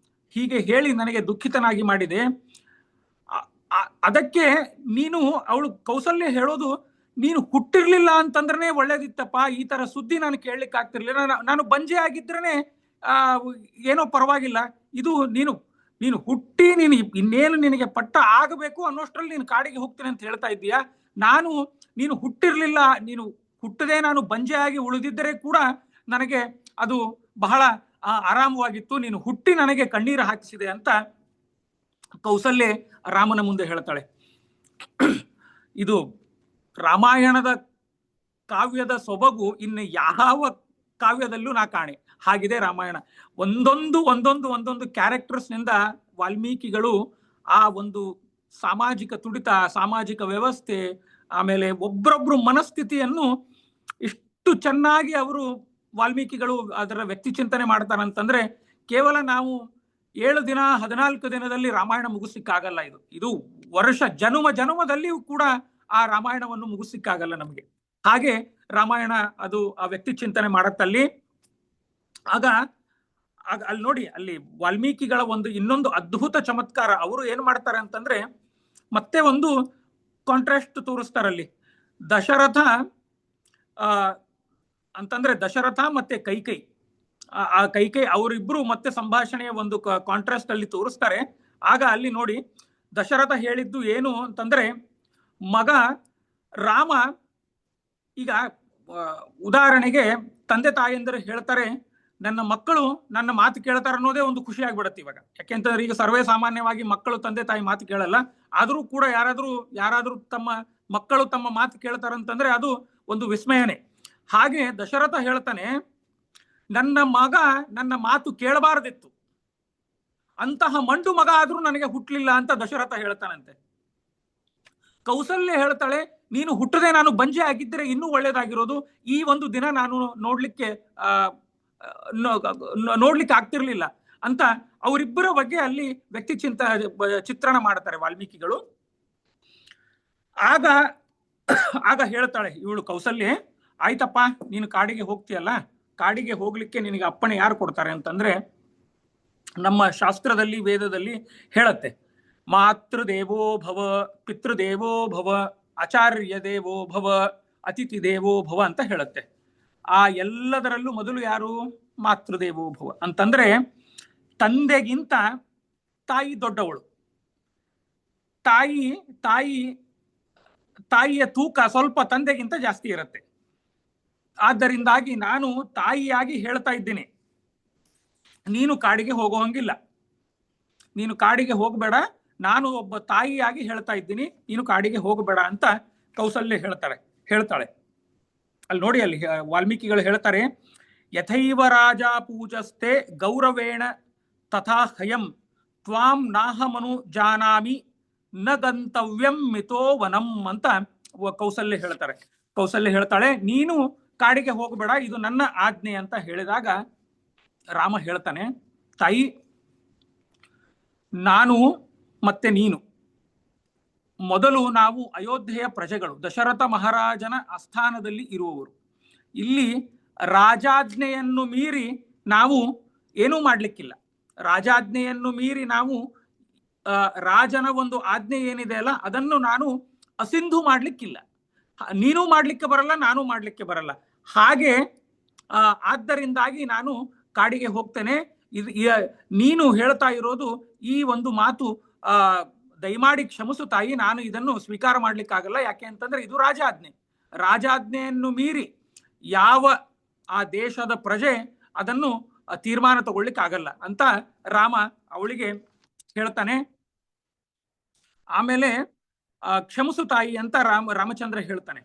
ಹೀಗೆ ಹೇಳಿ ನನಗೆ ದುಃಖಿತನಾಗಿ ಮಾಡಿದೆ. ಅದಕ್ಕೆ ಅವಳು ಕೌಸಲ್ಯ ಹೇಳೋದು, ನೀನು ಹುಟ್ಟಿರ್ಲಿಲ್ಲ ಅಂತಂದ್ರೆ ಒಳ್ಳೇದಿತ್ತಪ್ಪ, ಈ ತರ ಸುದ್ದಿ ನಾನು ಕೇಳಲಿಕ್ಕೆ ಆಗ್ತಿರ್ಲಿಲ್ಲ. ನಾನು ಬಂಜೆ ಆಗಿದ್ರೇನೆ ಏನೋ ಪರವಾಗಿಲ್ಲ. ಇದು ನೀನು ಹುಟ್ಟಿ ಇನ್ನೇನು ನಿನಗೆ ಪಟ್ಟ ಆಗಬೇಕು ಅನ್ನೋಷ್ಟ್ರಲ್ಲಿ ನೀನು ಕಾಡಿಗೆ ಹೋಗ್ತೀನಿ ಅಂತ ಹೇಳ್ತಾ ಇದ್ದೀಯಾ. ನೀನು ಹುಟ್ಟಿರ್ಲಿಲ್ಲ, ನೀನು ಹುಟ್ಟದೆ ನಾನು ಬಂಜೆ ಆಗಿ ಉಳಿದಿದ್ದರೆ ಕೂಡ ನನಗೆ ಅದು ಬಹಳ ಆರಾಮವಾಗಿತ್ತು. ನೀನು ಹುಟ್ಟಿ ನನಗೆ ಕಣ್ಣೀರು ಹಾಕಿಸಿದೆ ಅಂತ ಕೌಸಲ್ಯ ರಾಮನ ಮುಂದೆ ಹೇಳ್ತಾಳೆ. ಇದು ರಾಮಾಯಣದ ಕಾವ್ಯದ ಸೊಬಗು ಇನ್ನು ಯಾವ ಕಾವ್ಯದಲ್ಲೂ ನಾ ಕಾಣೆ. ಹಾಗಿದೆ ರಾಮಾಯಣ. ಒಂದೊಂದು ಕ್ಯಾರೆಕ್ಟರ್ಸ್ ನಿಂದ ವಾಲ್ಮೀಕಿಗಳು ಆ ಒಂದು ಸಾಮಾಜಿಕ ತುಡಿತ, ಸಾಮಾಜಿಕ ವ್ಯವಸ್ಥೆ, ಆಮೇಲೆ ಒಬ್ಬರೊಬ್ರು ಮನಸ್ಥಿತಿಯನ್ನು ಇಷ್ಟು ಚೆನ್ನಾಗಿ ಅವರು ವಾಲ್ಮೀಕಿಗಳು ಅದರ ವ್ಯಕ್ತಿ ಚಿಂತನೆ ಮಾಡ್ತಾರಂತಂದ್ರೆ, ಕೇವಲ ನಾವು 7 ದಿನ 14 ದಿನದಲ್ಲಿ ರಾಮಾಯಣ ಮುಗಿಸ್ಲಿಕ್ಕಾಗಲ್ಲ. ಇದು ವರ್ಷ ಜನುಮದಲ್ಲಿಯೂ ಕೂಡ ಆ ರಾಮಾಯಣವನ್ನು ಮುಗಿಸ್ಲಿಕ್ಕಾಗಲ್ಲ ನಮಗೆ. ಹಾಗೆ ರಾಮಾಯಣ ಅದು ಆ ವ್ಯಕ್ತಿ ಚಿಂತನೆ ಮಾಡತ್ತಲ್ಲಿ. ಆಗ ಅಲ್ಲಿ ನೋಡಿ, ಅಲ್ಲಿ ವಾಲ್ಮೀಕಿಗಳ ಇನ್ನೊಂದು ಅದ್ಭುತ ಚಮತ್ಕಾರ. ಅವರು ಏನ್ ಮಾಡ್ತಾರೆ ಅಂತಂದ್ರೆ, ಮತ್ತೆ ಒಂದು ಕಾಂಟ್ರಾಸ್ಟ್ ತೋರಿಸ್ತಾರಲ್ಲಿ. ದಶರಥ ಅಂತಂದ್ರೆ ದಶರಥ ಮತ್ತೆ ಕೈಕೈ, ಆ ಕೈಕೈ ಅವರಿಬ್ರು ಮತ್ತೆ ಸಂಭಾಷಣೆಯ ಒಂದು ಕಾಂಟ್ರಾಸ್ಟ್ ಅಲ್ಲಿ ತೋರಿಸ್ತಾರೆ. ಆಗ ಅಲ್ಲಿ ನೋಡಿ, ದಶರಥ ಹೇಳಿದ್ದು ಏನು ಅಂತಂದ್ರೆ, ಮಗ ರಾಮ, ಈಗ ಉದಾಹರಣೆಗೆ ತಂದೆ ತಾಯಂದಿರು ಹೇಳ್ತಾರೆ, ನನ್ನ ಮಕ್ಕಳು ನನ್ನ ಮಾತು ಕೇಳ್ತಾರೆ ಅನ್ನೋದೇ ಒಂದು ಖುಷಿ ಆಗ್ಬಿಡತ್ತೆ ಇವಾಗ. ಯಾಕೆಂತಂದ್ರೆ ಈಗ ಸರ್ವೇ ಸಾಮಾನ್ಯವಾಗಿ ಮಕ್ಕಳು ತಂದೆ ತಾಯಿ ಮಾತು ಕೇಳಲ್ಲ. ಆದ್ರೂ ಕೂಡ ಯಾರಾದ್ರೂ ತಮ್ಮ ಮಕ್ಕಳು ತಮ್ಮ ಮಾತು ಕೇಳ್ತಾರಂತಂದ್ರೆ ಅದು ಒಂದು ವಿಸ್ಮಯನೇ. ಹಾಗೆ ದಶರಥ ಹೇಳ್ತಾನೆ, ನನ್ನ ಮಗ ನನ್ನ ಮಾತು ಕೇಳಬಾರದಿತ್ತು, ಅಂತಹ ಮಂಡು ಮಗ ಆದ್ರೂ ನನಗೆ ಹುಟ್ಟಲಿಲ್ಲ ಅಂತ ದಶರಥ ಹೇಳ್ತಾನಂತೆ. ಕೌಸಲ್ಯ ಹೇಳ್ತಾಳೆ, ನೀನು ಹುಟ್ಟದೆ ನಾನು ಬಂಜೆ ಆಗಿದ್ದರೆ ಇನ್ನೂ ಒಳ್ಳೇದಾಗಿರೋದು, ಈ ಒಂದು ದಿನ ನಾನು ನೋಡ್ಲಿಕ್ಕೆ ಆಗ್ತಿರ್ಲಿಲ್ಲ ಅಂತ ಅವರಿಬ್ಬರ ಬಗ್ಗೆ ಅಲ್ಲಿ ವ್ಯಕ್ತಿ ಚಿತ್ರಣ ಮಾಡ್ತಾರೆ ವಾಲ್ಮೀಕಿಗಳು. ಆಗ ಹೇಳ್ತಾಳೆ ಇವಳು ಕೌಸಲ್ಯೆ, ಆಯ್ತಪ್ಪ ನೀನು ಕಾಡಿಗೆ ಹೋಗ್ತೀಯಲ್ಲ, ಕಾಡಿಗೆ ಹೋಗ್ಲಿಕ್ಕೆ ನಿನಗೆ ಅಪ್ಪಣೆ ಯಾರು ಕೊಡ್ತಾರೆ ಅಂತಂದ್ರೆ, ನಮ್ಮ ಶಾಸ್ತ್ರದಲ್ಲಿ ವೇದದಲ್ಲಿ ಹೇಳತ್ತೆ, ಮಾತೃದೇವೋ ಭವ, ಪಿತೃದೇವೋ ಭವ, ಆಚಾರ್ಯ ದೇವೋ ಭವ, ಅತಿಥಿ ದೇವೋ ಭವ ಅಂತ ಹೇಳುತ್ತೆ. ಆ ಎಲ್ಲದರಲ್ಲೂ ಮೊದಲು ಯಾರು? ಮಾತೃದೇವೋ ಭವ ಅಂತಂದ್ರೆ ತಂದೆಗಿಂತ ತಾಯಿ ದೊಡ್ಡವಳು. ತಾಯಿಯ ತೂಕ ಸ್ವಲ್ಪ ತಂದೆಗಿಂತ ಜಾಸ್ತಿ ಇರುತ್ತೆ. ಆದ್ದರಿಂದಾಗಿ ನಾನು ತಾಯಿಯಾಗಿ ಹೇಳ್ತಾ ಇದ್ದೀನಿ, ನೀನು ಕಾಡಿಗೆ ಹೋಗುವಂಗಿಲ್ಲ, ನೀನು ಕಾಡಿಗೆ ಹೋಗಬೇಡ, ನಾನು ಒಬ್ಬ ತಾಯಿಯಾಗಿ ಹೇಳ್ತಾ ಇದ್ದೀನಿ, ನೀನು ಕಾಡಿಗೆ ಹೋಗಬೇಡ ಅಂತ ಕೌಸಲ್ಯ ಹೇಳ್ತಾಳೆ. ಅಲ್ಲಿ ನೋಡಿ, ಅಲ್ಲಿ ವಾಲ್ಮೀಕಿಗಳು ಹೇಳ್ತಾರೆ, ಯಥೈವ ರಾಜ ಪೂಜಸ್ತೆ ಗೌರವೇಣ ತಥಾ ಹಯಂ ತ್ವಾಂ ನಾಹಮನು ಜಾನಾಮಿ ನ ಗಂತವ್ಯಂ ಮಿತೋ ವನಂ ಅಂತ ಕೌಸಲ್ಯ ಹೇಳ್ತಾಳೆ, ನೀನು ಕಾಡಿಗೆ ಹೋಗಬೇಡ, ಇದು ನನ್ನ ಆಜ್ಞೆ ಅಂತ ಹೇಳಿದಾಗ ರಾಮ ಹೇಳ್ತಾನೆ, ತಾಯಿ ನಾನು ಮತ್ತೆ ನೀನು ಮೊದಲು ನಾವು ಅಯೋಧ್ಯೆಯ ಪ್ರಜೆಗಳು, ದಶರಥ ಮಹಾರಾಜನ ಆಸ್ಥಾನದಲ್ಲಿ ಇರುವವರು. ಇಲ್ಲಿ ರಾಜಾಜ್ಞೆಯನ್ನು ಮೀರಿ ನಾವು ಏನೂ ಮಾಡ್ಲಿಕ್ಕಿಲ್ಲ. ರಾಜಾಜ್ಞೆಯನ್ನು ಮೀರಿ ನಾವು ರಾಜನ ಒಂದು ಆಜ್ಞೆ ಏನಿದೆ ಅಲ್ಲ ಅದನ್ನು ನಾನು ಅಸಿಂಧು ಮಾಡ್ಲಿಕ್ಕಿಲ್ಲ. ನೀನು ಮಾಡ್ಲಿಕ್ಕೆ ಬರಲ್ಲ, ನಾನು ಮಾಡ್ಲಿಕ್ಕೆ ಬರಲ್ಲ. ಹಾಗೆ ಆದ್ದರಿಂದಾಗಿ ನಾನು ಕಾಡಿಗೆ ಹೋಗ್ತೇನೆ. ನೀನು ಹೇಳ್ತಾ ಇರೋದು ಈ ಒಂದು ಮಾತು ದಯಮಾಡಿ ಕ್ಷಮಿಸು ತಾಯಿ, ನಾನು ಇದನ್ನು ಸ್ವೀಕಾರ ಮಾಡ್ಲಿಕ್ಕಾಗಲ್ಲ. ಯಾಕೆ ಅಂತಂದ್ರೆ ಇದು ರಾಜಾಜ್ಞೆಯನ್ನು ಮೀರಿ ಯಾವ ಆ ದೇಶದ ಪ್ರಜೆ ಅದನ್ನು ತೀರ್ಮಾನ ತಗೊಳ್ಳಿಕ್ಕಾಗಲ್ಲ ಅಂತ ರಾಮ ಅವಳಿಗೆ ಹೇಳ್ತಾನೆ. ಆಮೇಲೆ ಕ್ಷಮಿಸು ತಾಯಿ ಅಂತ ರಾಮಚಂದ್ರ ಹೇಳ್ತಾನೆ.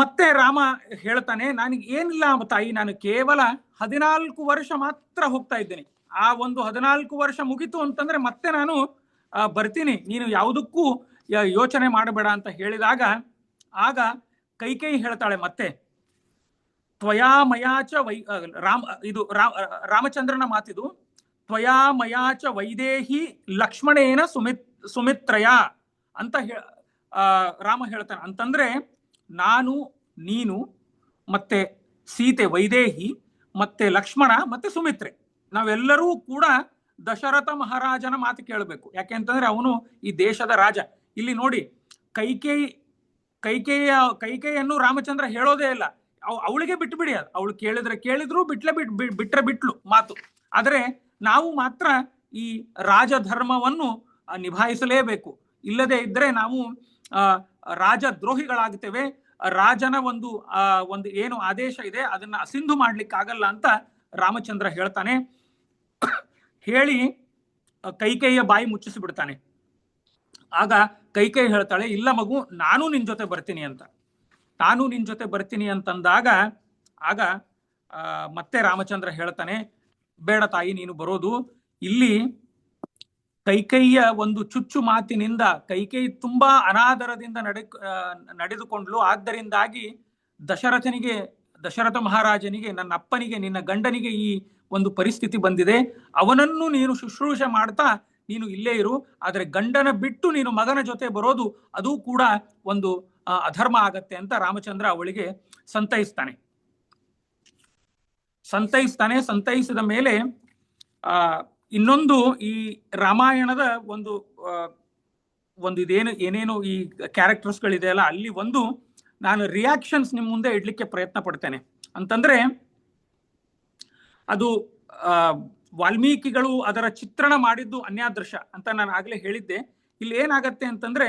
ಮತ್ತೆ ರಾಮ ಹೇಳ್ತಾನೆ, ನನಗೆ ಏನಿಲ್ಲ ತಾಯಿ, ನಾನು ಕೇವಲ 14 ವರ್ಷ ಮಾತ್ರ ಹೋಗ್ತಾ ಇದ್ದೀನಿ. ಆ ಒಂದು 14 ವರ್ಷ ಮುಗಿತು ಅಂತಂದ್ರೆ ಮತ್ತೆ ನಾನು ಬರ್ತೀನಿ, ನೀನು ಯಾವುದಕ್ಕೂ ಯೋಚನೆ ಮಾಡಬೇಡ ಅಂತ ಹೇಳಿದಾಗ ಆಗ ಕೈಕೇಯಿ ಹೇಳ್ತಾಳೆ ಮತ್ತೆ, ತ್ವಯಾ ಮಯಾಚ ರಾಮಚಂದ್ರನ ಮಾತಿದು, ತ್ವಯಾ ಮಯಾಚ ವೈದೇಹಿ ಲಕ್ಷ್ಮಣೇನ ಸುಮಿತ್ರಯ ಅಂತ ರಾಮ ಹೇಳ್ತಾನೆ. ಅಂತಂದ್ರೆ ನಾನು, ನೀನು, ಮತ್ತೆ ಸೀತೆ ವೈದೇಹಿ, ಮತ್ತೆ ಲಕ್ಷ್ಮಣ, ಮತ್ತೆ ಸುಮಿತ್ರೆ, ನಾವೆಲ್ಲರೂ ಕೂಡ ದಶರಥ ಮಹಾರಾಜನ ಮಾತು ಕೇಳಬೇಕು. ಯಾಕೆ ಅಂತಂದ್ರೆ ಅವನು ಈ ದೇಶದ ರಾಜ. ಇಲ್ಲಿ ನೋಡಿ, ಕೈಕೇಯಿಯನ್ನು ರಾಮಚಂದ್ರ ಹೇಳೋದೇ ಇಲ್ಲ, ಅವಳಿಗೆ ಬಿಟ್ಬಿಡಿ, ಅದು ಅವಳು ಕೇಳಿದ್ರು ಬಿಟ್ಲು ಮಾತು. ಆದರೆ ನಾವು ಮಾತ್ರ ಈ ರಾಜಧರ್ಮವನ್ನು ನಿಭಾಯಿಸಲೇಬೇಕು. ಇಲ್ಲದೆ ಇದ್ರೆ ನಾವು ರಾಜದ್ರೋಹಿಗಳಾಗ್ತೇವೆ. ರಾಜನ ಒಂದು ಏನು ಆದೇಶ ಇದೆ ಅದನ್ನ ಅಸಿಂಧು ಮಾಡ್ಲಿಕ್ಕಾಗಲ್ಲ ಅಂತ ರಾಮಚಂದ್ರ ಹೇಳ್ತಾನೆ. ಹೇಳಿ ಕೈಕೇಯಿಯ ಬಾಯಿ ಮುಚ್ಚಿಸಿಬಿಡ್ತಾನೆ. ಆಗ ಕೈಕೇಯಿ ಹೇಳ್ತಾಳೆ, ಇಲ್ಲ ಮಗು, ನಾನು ನಿನ್ ಜೊತೆ ಬರ್ತೀನಿ ಅಂತಂದಾಗ ಆಗ ಮತ್ತೆ ರಾಮಚಂದ್ರ ಹೇಳ್ತಾನೆ, ಬೇಡ ತಾಯಿ, ನೀನು ಬರೋದು ಇಲ್ಲಿ ಕೈಕೇಯಿಯ ಒಂದು ಚುಚ್ಚು ಮಾತಿನಿಂದ ಕೈಕೇಯಿ ತುಂಬಾ ಅನಾದರದಿಂದ ನಡೆದುಕೊಂಡ್ಲು. ಆದ್ದರಿಂದಾಗಿ ದಶರಥ ಮಹಾರಾಜನಿಗೆ, ನನ್ನ ಅಪ್ಪನಿಗೆ, ನಿನ್ನ ಗಂಡನಿಗೆ ಈ ಒಂದು ಪರಿಸ್ಥಿತಿ ಬಂದಿದೆ. ಅವನನ್ನು ನೀನು ಶುಶ್ರೂಷೆ ಮಾಡ್ತಾ ನೀನು ಇಲ್ಲೇ ಇರು, ಆದರೆ ಗಂಡನ ಬಿಟ್ಟು ನೀನು ಮಗನ ಜೊತೆ ಬರೋದು ಅದು ಕೂಡ ಒಂದು ಅಧರ್ಮ ಆಗತ್ತೆ ಅಂತ ರಾಮಚಂದ್ರ ಅವಳಿಗೆ ಸಂತೈಸಿದ ಮೇಲೆ ಇನ್ನೊಂದು ಈ ರಾಮಾಯಣದ ಒಂದು ಏನೇನು ಈ ಕ್ಯಾರೆಕ್ಟರ್ಸ್ಗಳಿದೆ ಅಲ್ಲ, ಅಲ್ಲಿ ಒಂದು ನಾನು ರಿಯಾಕ್ಷನ್ಸ್ ನಿಮ್ಮ ಮುಂದೆ ಇಡ್ಲಿಕ್ಕೆ ಪ್ರಯತ್ನ ಪಡ್ತೇನೆ. ಅಂತಂದ್ರೆ ಅದು ವಾಲ್ಮೀಕಿಗಳು ಅದರ ಚಿತ್ರಣ ಮಾಡಿದ್ದು ಅನ್ಯಾದೃಶ ಅಂತ ನಾನು ಆಗ್ಲೇ ಹೇಳಿದ್ದೆ. ಇಲ್ಲಿ ಏನಾಗತ್ತೆ ಅಂತಂದ್ರೆ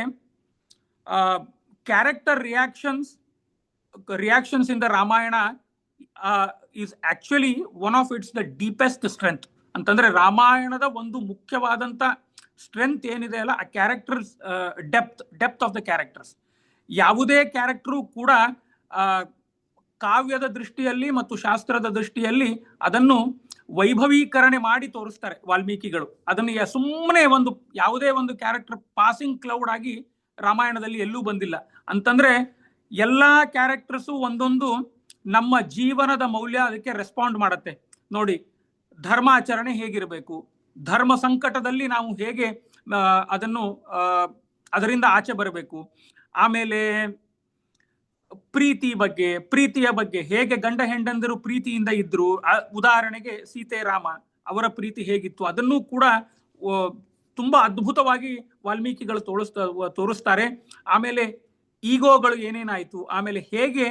character reactions in the Ramayana is actually one of it's the deepest strength. ಅಂತಂದ್ರೆ ರಾಮಾಯಣದ ಒಂದು ಮುಖ್ಯವಾದಂತ ಸ್ಟ್ರೆಂತ್ ಏನಿದೆ ಅಲ್ಲ, ಆ characters depth of the characters. ಯಾವುದೇ ಕ್ಯಾರೆಕ್ಟರು ಕೂಡ ಕಾವ್ಯದ ದೃಷ್ಟಿಯಲ್ಲಿ ಮತ್ತು ಶಾಸ್ತ್ರದ ದೃಷ್ಟಿಯಲ್ಲಿ ಅದನ್ನು ವೈಭವೀಕರಣೆ ಮಾಡಿ ತೋರಿಸ್ತಾರೆ ವಾಲ್ಮೀಕಿಗಳು. ಅದನ್ನು ಸುಮ್ಮನೆ ಒಂದು ಯಾವುದೇ ಒಂದು ಕ್ಯಾರೆಕ್ಟರ್ ಪಾಸಿಂಗ್ ಕ್ಲೌಡ್ ಆಗಿ ರಾಮಾಯಣದಲ್ಲಿ ಎಲ್ಲೂ ಬಂದಿಲ್ಲ. ಅಂತಂದ್ರೆ ಎಲ್ಲಾ ಕ್ಯಾರೆಕ್ಟರ್ಸು ಒಂದೊಂದು ನಮ್ಮ ಜೀವನದ ಮೌಲ್ಯ ಅದಕ್ಕೆ ರೆಸ್ಪಾಂಡ್ ಮಾಡುತ್ತೆ. ನೋಡಿ, ಧರ್ಮಾಚರಣೆ ಹೇಗಿರಬೇಕು, ಧರ್ಮ ಸಂಕಟದಲ್ಲಿ ನಾವು ಹೇಗೆ ಅದರಿಂದ ಆಚೆ ಬರಬೇಕು, ಆಮೇಲೆ ಪ್ರೀತಿಯ ಬಗ್ಗೆ ಹೇಗೆ ಗಂಡ ಹೆಂಡಂದಿರು ಪ್ರೀತಿಯಿಂದ ಇದ್ರು, ಉದಾಹರಣೆಗೆ ಸೀತೆ ರಾಮ ಅವರ ಪ್ರೀತಿ ಹೇಗಿತ್ತು, ಅದನ್ನು ಕೂಡ ತುಂಬಾ ಅದ್ಭುತವಾಗಿ ವಾಲ್ಮೀಕಿಗಳು ತೋರಿಸ್ತಾರೆ. ಆಮೇಲೆ ಈಗೋಗಳು ಏನೇನಾಯ್ತು, ಆಮೇಲೆ ಹೇಗೆ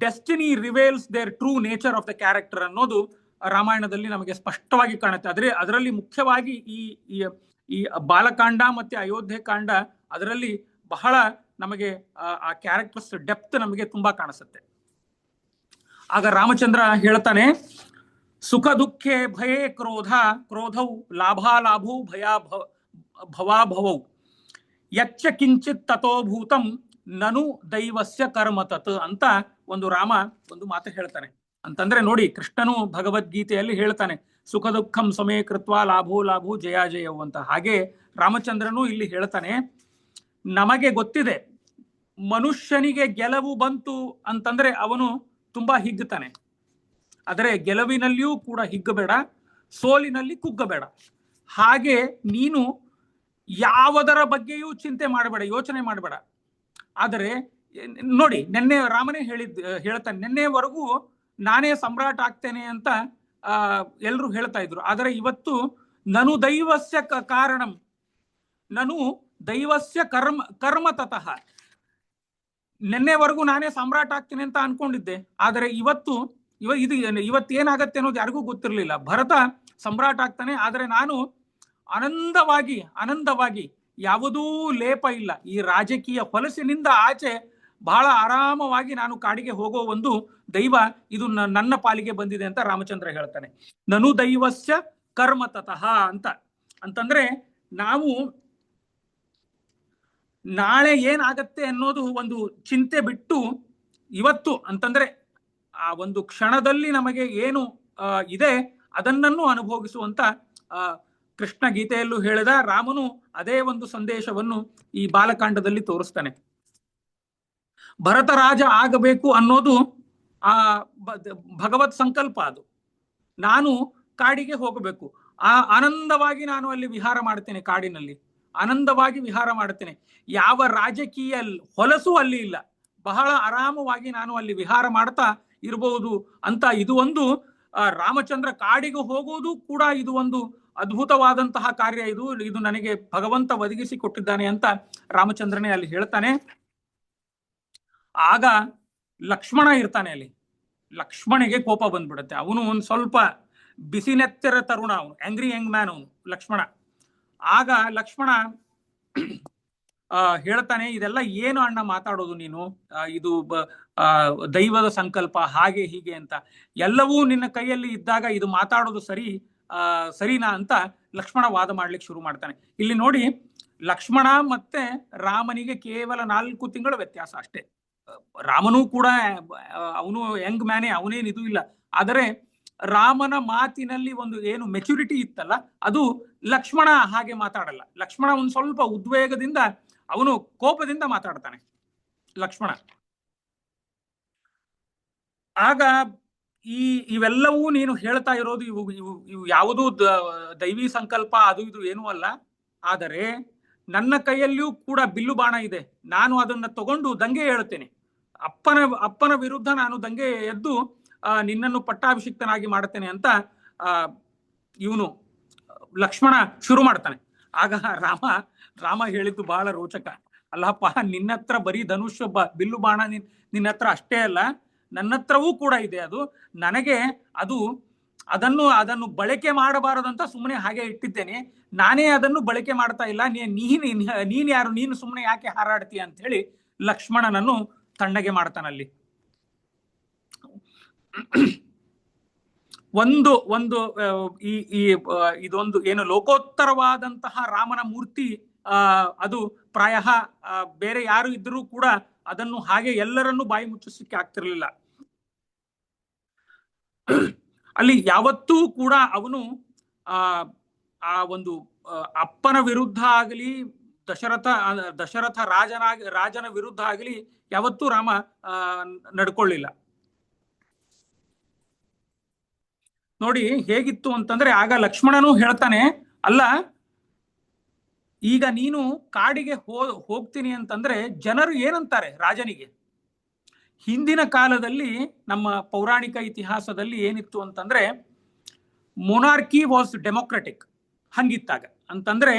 destiny reveals their true nature of the character ಅನ್ನೋದು ರಾಮಾಯಣದಲ್ಲಿ ನಮಗೆ ಸ್ಪಷ್ಟವಾಗಿ ಕಾಣುತ್ತೆ. ಅದರಲ್ಲಿ ಮುಖ್ಯವಾಗಿ ಈ ಬಾಲಕಾಂಡ ಮತ್ತೆ ಅಯೋಧ್ಯೆ ಕಾಂಡ, ಅದರಲ್ಲಿ ಬಹಳ ನಮಗೆ ಆ ಕ್ಯಾರೆಕ್ಟರ್ಸ್ ಡೆಪ್ತ್ ನಮಗೆ ತುಂಬಾ ಕಾಣಿಸುತ್ತೆ. ಆಗ ರಾಮಚಂದ್ರ ಹೇಳ್ತಾನೆ, ಸುಖ ದುಃಖೆ ಭಯೇ ಕ್ರೋಧೌ ಲಾಭಾಲಾಭೌ ಭವಾಭವೌ ಯಚ್ಚ ಕಿಂಚಿತ್ ತಥೋಭೂತಂ ನನು ದೈವಸ್ಯ ಕರ್ಮತತ್ ಅಂತ ರಾಮ ಒಂದು ಮಾತು ಹೇಳ್ತಾನೆ. ಅಂತಂದ್ರೆ ನೋಡಿ, ಕೃಷ್ಣನು ಭಗವದ್ಗೀತೆಯಲ್ಲಿ ಹೇಳ್ತಾನೆ, ಸುಖ ದುಃಖಂ ಸಮೇ ಕೃತ್ವ ಲಾಭೋ ಜಯಾಜಯವು ಅಂತ. ಹಾಗೆ ರಾಮಚಂದ್ರನು ಇಲ್ಲಿ ಹೇಳ್ತಾನೆ, ನಮಗೆ ಗೊತ್ತಿದೆ ಮನುಷ್ಯನಿಗೆ ಗೆಲುವು ಬಂತು ಅಂತಂದ್ರೆ ಅವನು ತುಂಬಾ ಹಿಗ್ಗುತ್ತಾನೆ. ಆದರೆ ಗೆಲುವಿನಲ್ಲಿಯೂ ಕೂಡ ಹಿಗ್ಗಬೇಡ, ಸೋಲಿನಲ್ಲಿ ಕುಗ್ಗಬೇಡ. ಹಾಗೆ ನೀನು ಯಾವುದರ ಬಗ್ಗೆಯೂ ಚಿಂತೆ ಮಾಡಬೇಡ, ಯೋಚನೆ ಮಾಡಬೇಡ. ಆದರೆ ನೋಡಿ, ನಿನ್ನೆ ರಾಮನೇ ಹೇಳ್ತಾನೆ, ನಿನ್ನೆವರೆಗೂ ನಾನೇ ಸಮ್ರಾಟ್ ಆಗ್ತೇನೆ ಅಂತ ಎಲ್ಲರೂ ಹೇಳ್ತಾ ಇದ್ರು. ಆದರೆ ಇವತ್ತು ನನು ದೈವಸ್ಯ ಕಾರಣಂ, ನನು ದೈವಸ್ಯ ಕರ್ಮ ತತಃ. ನಿನ್ನೆವರೆಗೂ ನಾನೇ ಸಮ್ರಾಟ್ ಆಗ್ತೇನೆ ಅಂತ ಅನ್ಕೊಂಡಿದ್ದೆ, ಆದರೆ ಇವತ್ತೇನಾಗತ್ತೆ ಅನ್ನೋದು ಯಾರಿಗೂ ಗೊತ್ತಿರಲಿಲ್ಲ. ಭರತ ಸಮ್ರಾಟ್ ಆಗ್ತಾನೆ, ಆದರೆ ನಾನು ಆನಂದವಾಗಿ ಯಾವುದೂ ಲೇಪ ಇಲ್ಲ, ಈ ರಾಜಕೀಯ ಹೊಲಸಿನಿಂದ ಆಚೆ ಬಹಳ ಆರಾಮವಾಗಿ ನಾನು ಕಾಡಿಗೆ ಹೋಗೋ ಒಂದು ದೈವ ಇದು ನನ್ನ ಪಾಲಿಗೆ ಬಂದಿದೆ ಅಂತ ರಾಮಚಂದ್ರ ಹೇಳ್ತಾನೆ. ನನು ದೈವಸ್ಯ ಕರ್ಮ ತತಃ ಅಂತಂದ್ರೆ ನಾವು ನಾಳೆ ಏನಾಗತ್ತೆ ಅನ್ನೋದು ಒಂದು ಚಿಂತೆ ಬಿಟ್ಟು ಇವತ್ತು ಅಂತಂದ್ರೆ ಆ ಒಂದು ಕ್ಷಣದಲ್ಲಿ ನಮಗೆ ಏನು ಇದೆ ಅದನ್ನನ್ನು ಅನುಭೋಗಿಸುವಂತ ಕೃಷ್ಣ ಗೀತೆಯಲ್ಲೂ ಹೇಳಿದ, ರಾಮನು ಅದೇ ಒಂದು ಸಂದೇಶವನ್ನು ಈ ಬಾಲಕಾಂಡದಲ್ಲಿ ತೋರಿಸ್ತಾನೆ. ಭರತ ರಾಜ ಆಗಬೇಕು ಅನ್ನೋದು ಆ ಭಗವತ್ ಸಂಕಲ್ಪ. ಅದು ನಾನು ಕಾಡಿಗೆ ಹೋಗಬೇಕು, ಆನಂದವಾಗಿ ನಾನು ಅಲ್ಲಿ ವಿಹಾರ ಮಾಡ್ತೇನೆ, ಕಾಡಿನಲ್ಲಿ ಆನಂದವಾಗಿ ವಿಹಾರ ಮಾಡುತ್ತೇನೆ, ಯಾವ ರಾಜಕೀಯ ಹೊಲಸು ಅಲ್ಲಿ ಇಲ್ಲ, ಬಹಳ ಆರಾಮವಾಗಿ ನಾನು ಅಲ್ಲಿ ವಿಹಾರ ಮಾಡ್ತಾ ಇರಬಹುದು ಅಂತ. ಇದು ಒಂದು ರಾಮಚಂದ್ರ ಕಾಡಿಗೆ ಹೋಗುವುದು ಕೂಡ ಇದು ಒಂದು ಅದ್ಭುತವಾದಂತಹ ಕಾರ್ಯ. ಇದು ನನಗೆ ಭಗವಂತ ಒದಗಿಸಿ ಕೊಟ್ಟಿದ್ದಾನೆ ಅಂತ ರಾಮಚಂದ್ರನೇ ಅಲ್ಲಿ ಹೇಳ್ತಾನೆ. ಆಗ ಲಕ್ಷ್ಮಣ ಇರ್ತಾನೆ ಅಲ್ಲಿ. ಲಕ್ಷ್ಮಣಿಗೆ ಕೋಪ ಬಂದ್ಬಿಡುತ್ತೆ. ಅವನು ಒಂದು ಸ್ವಲ್ಪ ಬಿಸಿನೆತ್ತರ ತರುಣ, ಅವನು ಆಂಗ್ರಿ ಯಂಗ್ ಮ್ಯಾನ್ ಅವನು ಲಕ್ಷ್ಮಣ. ಆಗ ಲಕ್ಷ್ಮಣ ಹೇಳ್ತಾನೆ, ಇದೆಲ್ಲ ಏನು ಅಣ್ಣ ಮಾತಾಡೋದು ನೀನು, ಇದು ದೈವದ ಸಂಕಲ್ಪ ಹಾಗೆ ಹೀಗೆ ಅಂತ. ಎಲ್ಲವೂ ನಿನ್ನ ಕೈಯಲ್ಲಿ ಇದ್ದಾಗ ಇದು ಮಾತಾಡೋದು ಸರಿನಾ ಅಂತ ಲಕ್ಷ್ಮಣ ವಾದ ಮಾಡ್ಲಿಕ್ಕೆ ಶುರು ಮಾಡ್ತಾನೆ. ಇಲ್ಲಿ ನೋಡಿ, ಲಕ್ಷ್ಮಣ ಮತ್ತೆ ರಾಮನಿಗೆ ಕೇವಲ 4 ತಿಂಗಳ ವ್ಯತ್ಯಾಸ ಅಷ್ಟೇ. ರಾಮನೂ ಕೂಡ ಅವನು ಯಂಗ್ ಮ್ಯಾನೇ, ಅವನೇನು ಇದು ಇಲ್ಲ. ಆದರೆ ರಾಮನ ಮಾತಿನಲ್ಲಿ ಒಂದು ಏನು ಮೆಚುರಿಟಿ ಇತ್ತಲ್ಲ, ಅದು ಲಕ್ಷ್ಮಣ ಹಾಗೆ ಮಾತಾಡಲ್ಲ. ಲಕ್ಷ್ಮಣ ಒಂದು ಸ್ವಲ್ಪ ಉದ್ವೇಗದಿಂದ, ಅವನು ಕೋಪದಿಂದ ಮಾತಾಡ್ತಾನೆ ಲಕ್ಷ್ಮಣ. ಆಗ ಇವೆಲ್ಲವೂ ನೀನು ಹೇಳ್ತಾ ಇರೋದು ಇವು ಯಾವುದೂ ದೈವಿ ಸಂಕಲ್ಪ ಅದು ಇದು ಏನೂ ಅಲ್ಲ. ಆದರೆ ನನ್ನ ಕೈಯಲ್ಲಿಯೂ ಕೂಡ ಬಿಲ್ಲು ಬಾಣ ಇದೆ, ನಾನು ಅದನ್ನ ತಗೊಂಡು ದಂಗೆ ಹೇಳುತ್ತೇನೆ. ಅಪ್ಪನ ವಿರುದ್ಧ ನಾನು ದಂಗೆ ಎದ್ದು ನಿನ್ನನ್ನು ಪಟ್ಟಾಭಿಷಿಕ್ತನಾಗಿ ಮಾಡುತ್ತೇನೆ ಅಂತ ಇವನು ಲಕ್ಷ್ಮಣ ಶುರು ಮಾಡ್ತಾನೆ. ಆಗ ರಾಮ ಹೇಳಿದ್ದು ಬಹಳ ರೋಚಕ. ಅಲ್ಲಪ್ಪ, ನಿನ್ನ ಹತ್ರ ಬರೀ ಧನುಷ್ ಬಿಲ್ಲು ಬಾಣ ನಿನ್ನ ಹತ್ರ ಅಷ್ಟೇ ಅಲ್ಲ, ನನ್ನ ಹತ್ರವೂ ಕೂಡ ಇದೆ. ಅದು ನನಗೆ ಅದನ್ನು ಬಳಕೆ ಮಾಡಬಾರದಂತ ಸುಮ್ಮನೆ ಹಾಗೆ ಇಟ್ಟಿದ್ದೇನೆ. ನಾನೇ ಅದನ್ನು ಬಳಕೆ ಮಾಡ್ತಾ ಇಲ್ಲ. ನೀನ್ ಯಾರು, ನೀನು ಸುಮ್ಮನೆ ಯಾಕೆ ಹಾರಾಡ್ತೀಯ ಅಂತ ಹೇಳಿ ಲಕ್ಷ್ಮಣನನ್ನು ತಣ್ಣಗೆ ಮಾಡ್ತಾನಲ್ಲಿ. ಒಂದು ಒಂದು ಈ ಈ ಇದೊಂದು ಏನು ಲೋಕೋತ್ತರವಾದಂತಹ ರಾಮನ ಮೂರ್ತಿ, ಅದು ಪ್ರಾಯ ಬೇರೆ ಯಾರು ಇದ್ರೂ ಕೂಡ ಅದನ್ನು ಹಾಗೆ ಎಲ್ಲರನ್ನೂ ಬಾಯಿ ಮುಚ್ಚಿಸಲಿಕ್ಕೆ ಆಗ್ತಿರ್ಲಿಲ್ಲ. ಅಲ್ಲಿ ಯಾವತ್ತೂ ಕೂಡ ಅವನು ಆ ಒಂದು ಅಪ್ಪನ ವಿರುದ್ಧ ಆಗಲಿ, ದಶರಥ ರಾಜನ ವಿರುದ್ಧ ಆಗಲಿ ಯಾವತ್ತೂ ರಾಮ ನಡ್ಕೊಳ್ಳಿಲ್ಲ. ನೋಡಿ ಹೇಗಿತ್ತು ಅಂತಂದ್ರೆ, ಆಗ ಲಕ್ಷ್ಮಣನು ಹೇಳ್ತಾನೆ, ಅಲ್ಲ ಈಗ ನೀನು ಕಾಡಿಗೆ ಹೋಗ್ತೀನಿ ಅಂತಂದ್ರೆ ಜನರು ಏನಂತಾರೆ ರಾಜನಿಗೆ? ಹಿಂದಿನ ಕಾಲದಲ್ಲಿ ನಮ್ಮ ಪೌರಾಣಿಕ ಇತಿಹಾಸದಲ್ಲಿ ಏನಿತ್ತು ಅಂತಂದ್ರೆ, ಮೊನಾರ್ಕಿ ವಾಸ್ ಡೆಮೊಕ್ರೆಟಿಕ್. ಹಂಗಿತ್ತಾಗ ಅಂತಂದ್ರೆ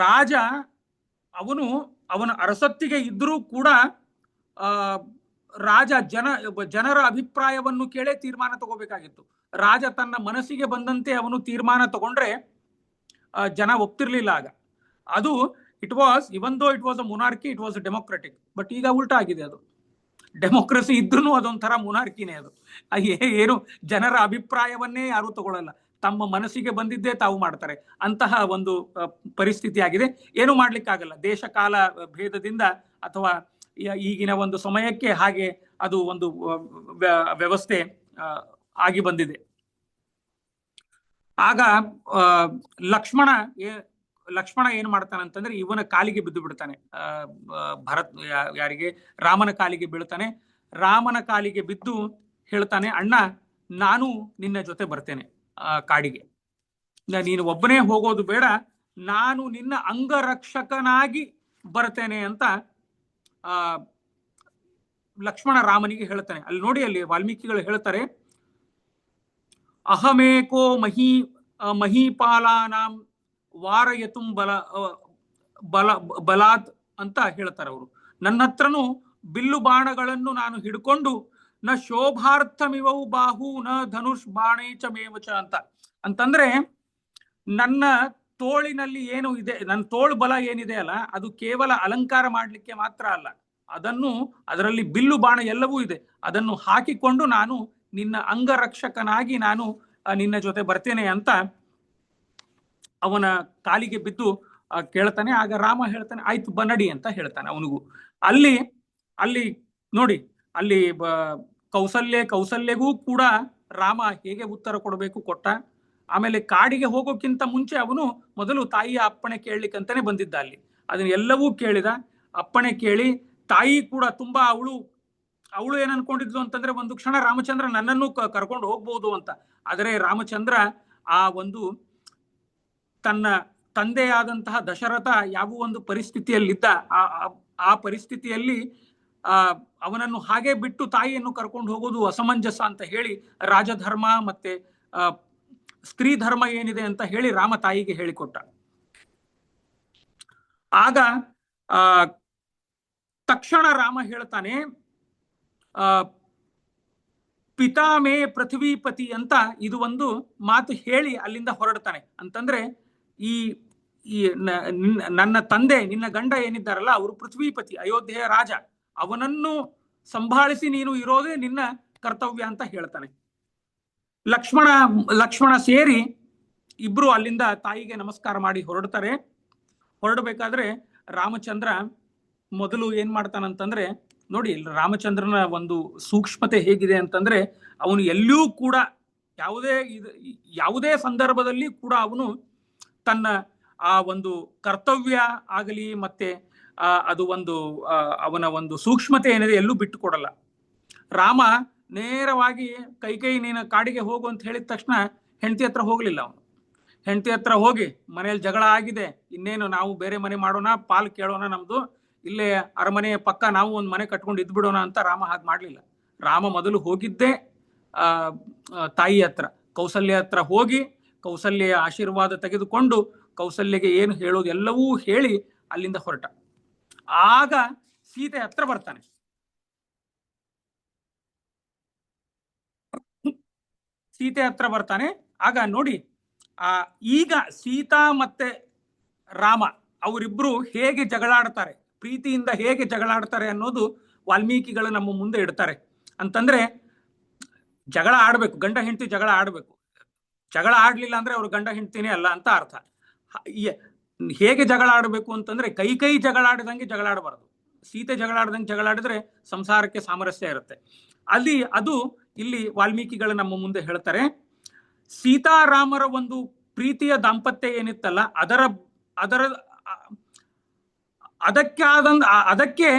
ರಾಜ ಅವನ ಅರಸತ್ತಿಗೆ ಇದ್ರೂ ಕೂಡ ರಾಜ ಜನರ ಅಭಿಪ್ರಾಯವನ್ನು ಕೇಳೇ ತೀರ್ಮಾನ ತಗೋಬೇಕಾಗಿತ್ತು. ರಾಜ ತನ್ನ ಮನಸ್ಸಿಗೆ ಬಂದಂತೆ ಅವನು ತೀರ್ಮಾನ ತಗೊಂಡ್ರೆ ಜನ ಒಪ್ತಿರ್ಲಿಲ್ಲ. ಆಗ ಅದು it was a monarchy, it was democratic. But ಈಗ ಉಲ್ಟಾ ಆಗಿದೆ. ಅದು ಡೆಮೋಕ್ರಸಿ ಇದ್ರೂ ಅದೊಂಥರ ಮೊನಾರ್ಕಿನೇ. ಅದು ಏನು ಜನರ ಅಭಿಪ್ರಾಯವನ್ನೇ ಯಾರು ತಗೊಳ್ಳಲ್ಲ, ತಮ್ಮ ಮನಸ್ಸಿಗೆ ಬಂದಿದ್ದೇ ತಾವು ಮಾಡ್ತಾರೆ. ಅಂತಹ ಒಂದು ಪರಿಸ್ಥಿತಿ ಆಗಿದೆ. ಏನು ಮಾಡ್ಲಿಕ್ಕಾಗಲ್ಲ. ದೇಶ ಕಾಲ ಭೇದದಿಂದ ಅಥವಾ ಈಗಿನ ಒಂದು ಸಮಯಕ್ಕೆ ಹಾಗೆ ಅದು ಒಂದು ವ್ಯವಸ್ಥೆ ಆಗಿ ಬಂದಿದೆ. ಆಗ ಲಕ್ಷ್ಮಣ ಏನ್ ಮಾಡ್ತಾನಂತಂದ್ರೆ, ಇವನ ಕಾಲಿಗೆ ಬಿದ್ದು ಬಿಡ್ತಾನೆ. ರಾಮನ ಕಾಲಿಗೆ ಬೀಳ್ತಾನೆ. ರಾಮನ ಕಾಲಿಗೆ ಬಿದ್ದು ಹೇಳ್ತಾನೆ, ಅಣ್ಣ ನಾನು ನಿನ್ನ ಜೊತೆ ಬರ್ತೇನೆ ಕಾಡಿಗೆ. ನೀನು ಒಬ್ಬನೇ ಹೋಗೋದು ಬೇಡ, ನಾನು ನಿನ್ನ ಅಂಗರಕ್ಷಕನಾಗಿ ಬರ್ತೇನೆ ಅಂತ ಲಕ್ಷ್ಮಣ ರಾಮನಿಗೆ ಹೇಳ್ತಾನೆ. ಅಲ್ಲಿ ನೋಡಿ, ಅಲ್ಲಿ ವಾಲ್ಮೀಕಿಗಳು ಹೇಳ್ತಾರೆ, ಅಹಮೇಕೋ ಮಹೀಪಾಲಾನಾಂ ವಾರಯತುಂ ಬಲಾತ್ ಅಂತ ಹೇಳ್ತಾರೆ ಅವರು. ನನ್ನ ಹತ್ರನು ಬಿಲ್ಲು ಬಾಣಗಳನ್ನು ನಾನು ಹಿಡ್ಕೊಂಡು ನ ಶೋಭಾರ್ಥಮಿವವು ಬಾಹು ನ ಧನುಷ್ ಬಾಣೇಚ ಮೇವಚ ಅಂತಂದ್ರೆ, ನನ್ನ ತೋಳಿನಲ್ಲಿ ಏನು ಇದೆ, ನನ್ನ ತೋಳು ಬಲ ಏನಿದೆ ಅಲ್ಲ, ಅದು ಕೇವಲ ಅಲಂಕಾರ ಮಾಡ್ಲಿಕ್ಕೆ ಮಾತ್ರ ಅಲ್ಲ, ಅದರಲ್ಲಿ ಬಿಲ್ಲು ಬಾಣ ಎಲ್ಲವೂ ಇದೆ. ಅದನ್ನು ಹಾಕಿಕೊಂಡು ನಾನು ನಿನ್ನ ಅಂಗರಕ್ಷಕನಾಗಿ ನಾನು ನಿನ್ನ ಜೊತೆ ಬರ್ತೇನೆ ಅಂತ ಅವನ ಕಾಲಿಗೆ ಬಿದ್ದು ಕೇಳ್ತಾನೆ. ಆಗ ರಾಮ ಹೇಳ್ತಾನೆ, ಆಯ್ತು ಬನ್ನಡಿ ಅಂತ ಹೇಳ್ತಾನೆ ಅವನಿಗೂ. ಅಲ್ಲಿ ನೋಡಿ, ಅಲ್ಲಿ ಕೌಸಲ್ಯಗೂ ಕೂಡ ರಾಮ ಹೇಗೆ ಉತ್ತರ ಕೊಡಬೇಕು ಕೊಟ್ಟ. ಆಮೇಲೆ ಕಾಡಿಗೆ ಹೋಗೋಕ್ಕಿಂತ ಮುಂಚೆ ಅವನು ಮೊದಲು ತಾಯಿಯ ಅಪ್ಪಣೆ ಕೇಳಲಿಕ್ಕಂತಾನೆ ಬಂದಿದ್ದ. ಅಲ್ಲಿ ಅದನ್ನ ಎಲ್ಲವೂ ಕೇಳಿದ. ಅಪ್ಪಣೆ ಕೇಳಿ ತಾಯಿ ಕೂಡ ತುಂಬಾ ಅವಳು ಏನ್ ಅನ್ಕೊಂಡಿದ್ಲು ಅಂತಂದ್ರೆ, ಒಂದು ಕ್ಷಣ ರಾಮಚಂದ್ರ ನನ್ನನ್ನು ಕರ್ಕೊಂಡು ಹೋಗ್ಬೋದು ಅಂತ. ಆದರೆ ರಾಮಚಂದ್ರ ಆ ಒಂದು ತನ್ನ ತಂದೆಯಾದಂತಹ ದಶರಥ ಯಾವ ಒಂದು ಪರಿಸ್ಥಿತಿಯಲ್ಲಿದ್ದ, ಆ ಪರಿಸ್ಥಿತಿಯಲ್ಲಿ ಅವನನ್ನು ಹಾಗೆ ಬಿಟ್ಟು ತಾಯಿಯನ್ನು ಕರ್ಕೊಂಡು ಹೋಗೋದು ಅಸಮಂಜಸ ಅಂತ ಹೇಳಿ ರಾಜಧರ್ಮ ಮತ್ತೆ ಸ್ತ್ರೀ ಧರ್ಮ ಏನಿದೆ ಅಂತ ಹೇಳಿ ರಾಮ ತಾಯಿಗೆ ಹೇಳಿಕೊಟ್ಟ. ಆಗ ತಕ್ಷಣ ರಾಮ ಹೇಳ್ತಾನೆ, ಪಿತಾಮೇ ಪೃಥ್ವೀಪತಿ ಅಂತ ಇದು ಒಂದು ಮಾತು ಹೇಳಿ ಅಲ್ಲಿಂದ ಹೊರಡ್ತಾನೆ. ಅಂತಂದ್ರೆ ಈ ನನ್ನ ತಂದೆ, ನಿನ್ನ ಗಂಡ ಏನಿದ್ದಾರಲ್ಲ, ಅವರು ಪೃಥ್ವೀಪತಿ, ಅಯೋಧ್ಯೆಯ ರಾಜ, ಅವನನ್ನು ಸಂಭಾಳಿಸಿ ನೀನು ಇರೋದೇ ನಿನ್ನ ಕರ್ತವ್ಯ ಅಂತ ಹೇಳ್ತಾನೆ. ಲಕ್ಷ್ಮಣ ಸೇರಿ ಇಬ್ರು ಅಲ್ಲಿಂದ ತಾಯಿಗೆ ನಮಸ್ಕಾರ ಮಾಡಿ ಹೊರಡ್ತಾರೆ. ಹೊರಡಬೇಕಾದ್ರೆ ರಾಮಚಂದ್ರ ಮೊದಲು ಏನ್ ಮಾಡ್ತಾನಂತಂದ್ರೆ, ನೋಡಿ ರಾಮಚಂದ್ರನ ಒಂದು ಸೂಕ್ಷ್ಮತೆ ಹೇಗಿದೆ ಅಂತಂದ್ರೆ, ಅವನು ಎಲ್ಲಿಯೂ ಕೂಡ ಯಾವುದೇ ಸಂದರ್ಭದಲ್ಲಿ ಕೂಡ ಅವನು ತನ್ನ ಆ ಒಂದು ಕರ್ತವ್ಯ ಆಗಲಿ ಮತ್ತೆ ಅದು ಒಂದು ಅವನ ಒಂದು ಸೂಕ್ಷ್ಮತೆ ಏನಿದೆ ಎಲ್ಲೂ ಬಿಟ್ಟು ಕೊಡಲ್ಲ. ರಾಮ ನೇರವಾಗಿ ಕೈಕೈ ನೀನು ಕಾಡಿಗೆ ಹೋಗು ಅಂತ ಹೇಳಿದ ತಕ್ಷಣ ಹೆಂಡತಿ ಹತ್ರ ಹೋಗ್ಲಿಲ್ಲ. ಅವನು ಹೆಂಡತಿ ಹತ್ರ ಹೋಗಿ, ಮನೆಯಲ್ಲಿ ಜಗಳ ಆಗಿದೆ, ಇನ್ನೇನು ನಾವು ಬೇರೆ ಮನೆ ಮಾಡೋಣ, ಪಾಲ್ ಕೇಳೋಣ, ನಮ್ದು ಇಲ್ಲೇ ಅರಮನೆಯ ಪಕ್ಕ ನಾವು ಒಂದು ಮನೆ ಕಟ್ಕೊಂಡು ಇದ್ಬಿಡೋಣ ಅಂತ ರಾಮ ಹಾಗೆ ಮಾಡ್ಲಿಲ್ಲ. ರಾಮ ಮೊದಲು ಹೋಗಿದ್ದೇ ತಾಯಿ ಹತ್ರ, ಕೌಸಲ್ಯ ಹತ್ರ ಹೋಗಿ ಕೌಸಲ್ಯ ಆಶೀರ್ವಾದ ತೆಗೆದುಕೊಂಡು ಕೌಸಲ್ಯಗೆ ಏನು ಹೇಳೋದು ಎಲ್ಲವೂ ಹೇಳಿ ಅಲ್ಲಿಂದ ಹೊರಟ. ಆಗ ಸೀತೆ ಹತ್ರ ಬರ್ತಾನೆ. ಆಗ ನೋಡಿ, ಈಗ ಸೀತಾ ಮತ್ತೆ ರಾಮ ಅವರಿಬ್ರು ಹೇಗೆ ಜಗಳಾಡ್ತಾರೆ, ಪ್ರೀತಿಯಿಂದ ಹೇಗೆ ಜಗಳಾಡ್ತಾರೆ ಅನ್ನೋದು ವಾಲ್ಮೀಕಿಗಳು ನಮ್ಮ ಮುಂದೆ ಇಡ್ತಾರೆ. ಅಂತಂದ್ರೆ ಜಗಳ ಆಡ್ಬೇಕು, ಗಂಡ ಹೆಂಡತಿ ಜಗಳ ಆಡ್ಬೇಕು. ಜಗಳ ಆಡ್ಲಿಲ್ಲ ಅಂದ್ರೆ ಅವ್ರು ಗಂಡ ಹೆಂಡತಿನೇ ಅಲ್ಲ ಅಂತ ಅರ್ಥ. ಹೇಗೆ ಜಗಳ ಆಡಬೇಕು ಅಂತಂದ್ರೆ ಕೈ ಜಗಳ ಆಡದಂಗೆ ಜಗಳ ಆಡಬಾರದು. ಸೀತೆ ಜಗಳ ಆಡದಂಗೆ ಜಗಳ ಆಡಿದ್ರೆ ಸಂಸಾರಕ್ಕೆ ಸಾಮರಸ್ಯ ಇರುತ್ತೆ. ಅದು ಇಲ್ಲಿ ವಾಲ್ಮೀಕಿಗಳು ನಮ್ಮ ಮುಂದೆ ಹೇಳ್ತಾರೆ. ಸೀತಾರಾಮರ ಒಂದು ಪ್ರೀತಿಯ ದಾಂಪತ್ಯ ಏನಿತ್ತಲ್ಲ ಅದಕ್ಕೆ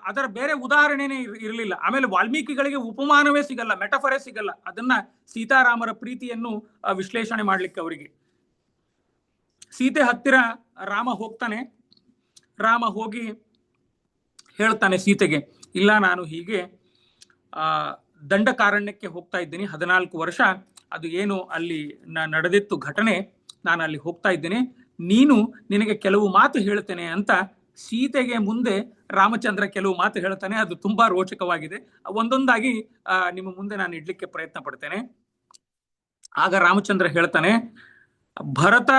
ಅದರ ಬೇರೆ ಉದಾಹರಣೆನೇ ಇರಲಿಲ್ಲ. ಆಮೇಲೆ ವಾಲ್ಮೀಕಿಗಳಿಗೆ ಉಪಮಾನವೇ ಸಿಗಲ್ಲ, ಮೆಟಫರೇ ಸಿಗಲ್ಲ ಅದನ್ನ ಸೀತಾರಾಮರ ಪ್ರೀತಿಯನ್ನು ವಿಶ್ಲೇಷಣೆ ಮಾಡ್ಲಿಕ್ಕೆ. ಅವರಿಗೆ ಸೀತೆ ಹತ್ತಿರ ರಾಮ ಹೋಗ್ತಾನೆ. ರಾಮ ಹೋಗಿ ಹೇಳ್ತಾನೆ ಸೀತೆಗೆ, ಇಲ್ಲ ನಾನು ಹೀಗೆ ದಂಡಕಾರಣ್ಯಕ್ಕೆ ಹೋಗ್ತಾ ಇದ್ದೀನಿ, 14 ವರ್ಷ ಅದು ಏನು ಅಲ್ಲಿ ನಡೆದಿತ್ತು ಘಟನೆ, ನಾನು ಅಲ್ಲಿ ಹೋಗ್ತಾ ಇದ್ದೇನೆ, ನಿನಗೆ ಕೆಲವು ಮಾತು ಹೇಳ್ತೇನೆ ಅಂತ ಸೀತೆಗೆ ಮುಂದೆ ರಾಮಚಂದ್ರ ಕೆಲವು ಮಾತು ಹೇಳ್ತಾನೆ. ಅದು ತುಂಬಾ ರೋಚಕವಾಗಿದೆ. ಒಂದೊಂದಾಗಿ ನಿಮ್ಮ ಮುಂದೆ ನಾನು ಇಡ್ಲಿಕ್ಕೆ ಪ್ರಯತ್ನ ಪಡ್ತೇನೆ. ಆಗ ರಾಮಚಂದ್ರ ಹೇಳ್ತಾನೆ, ಭರತ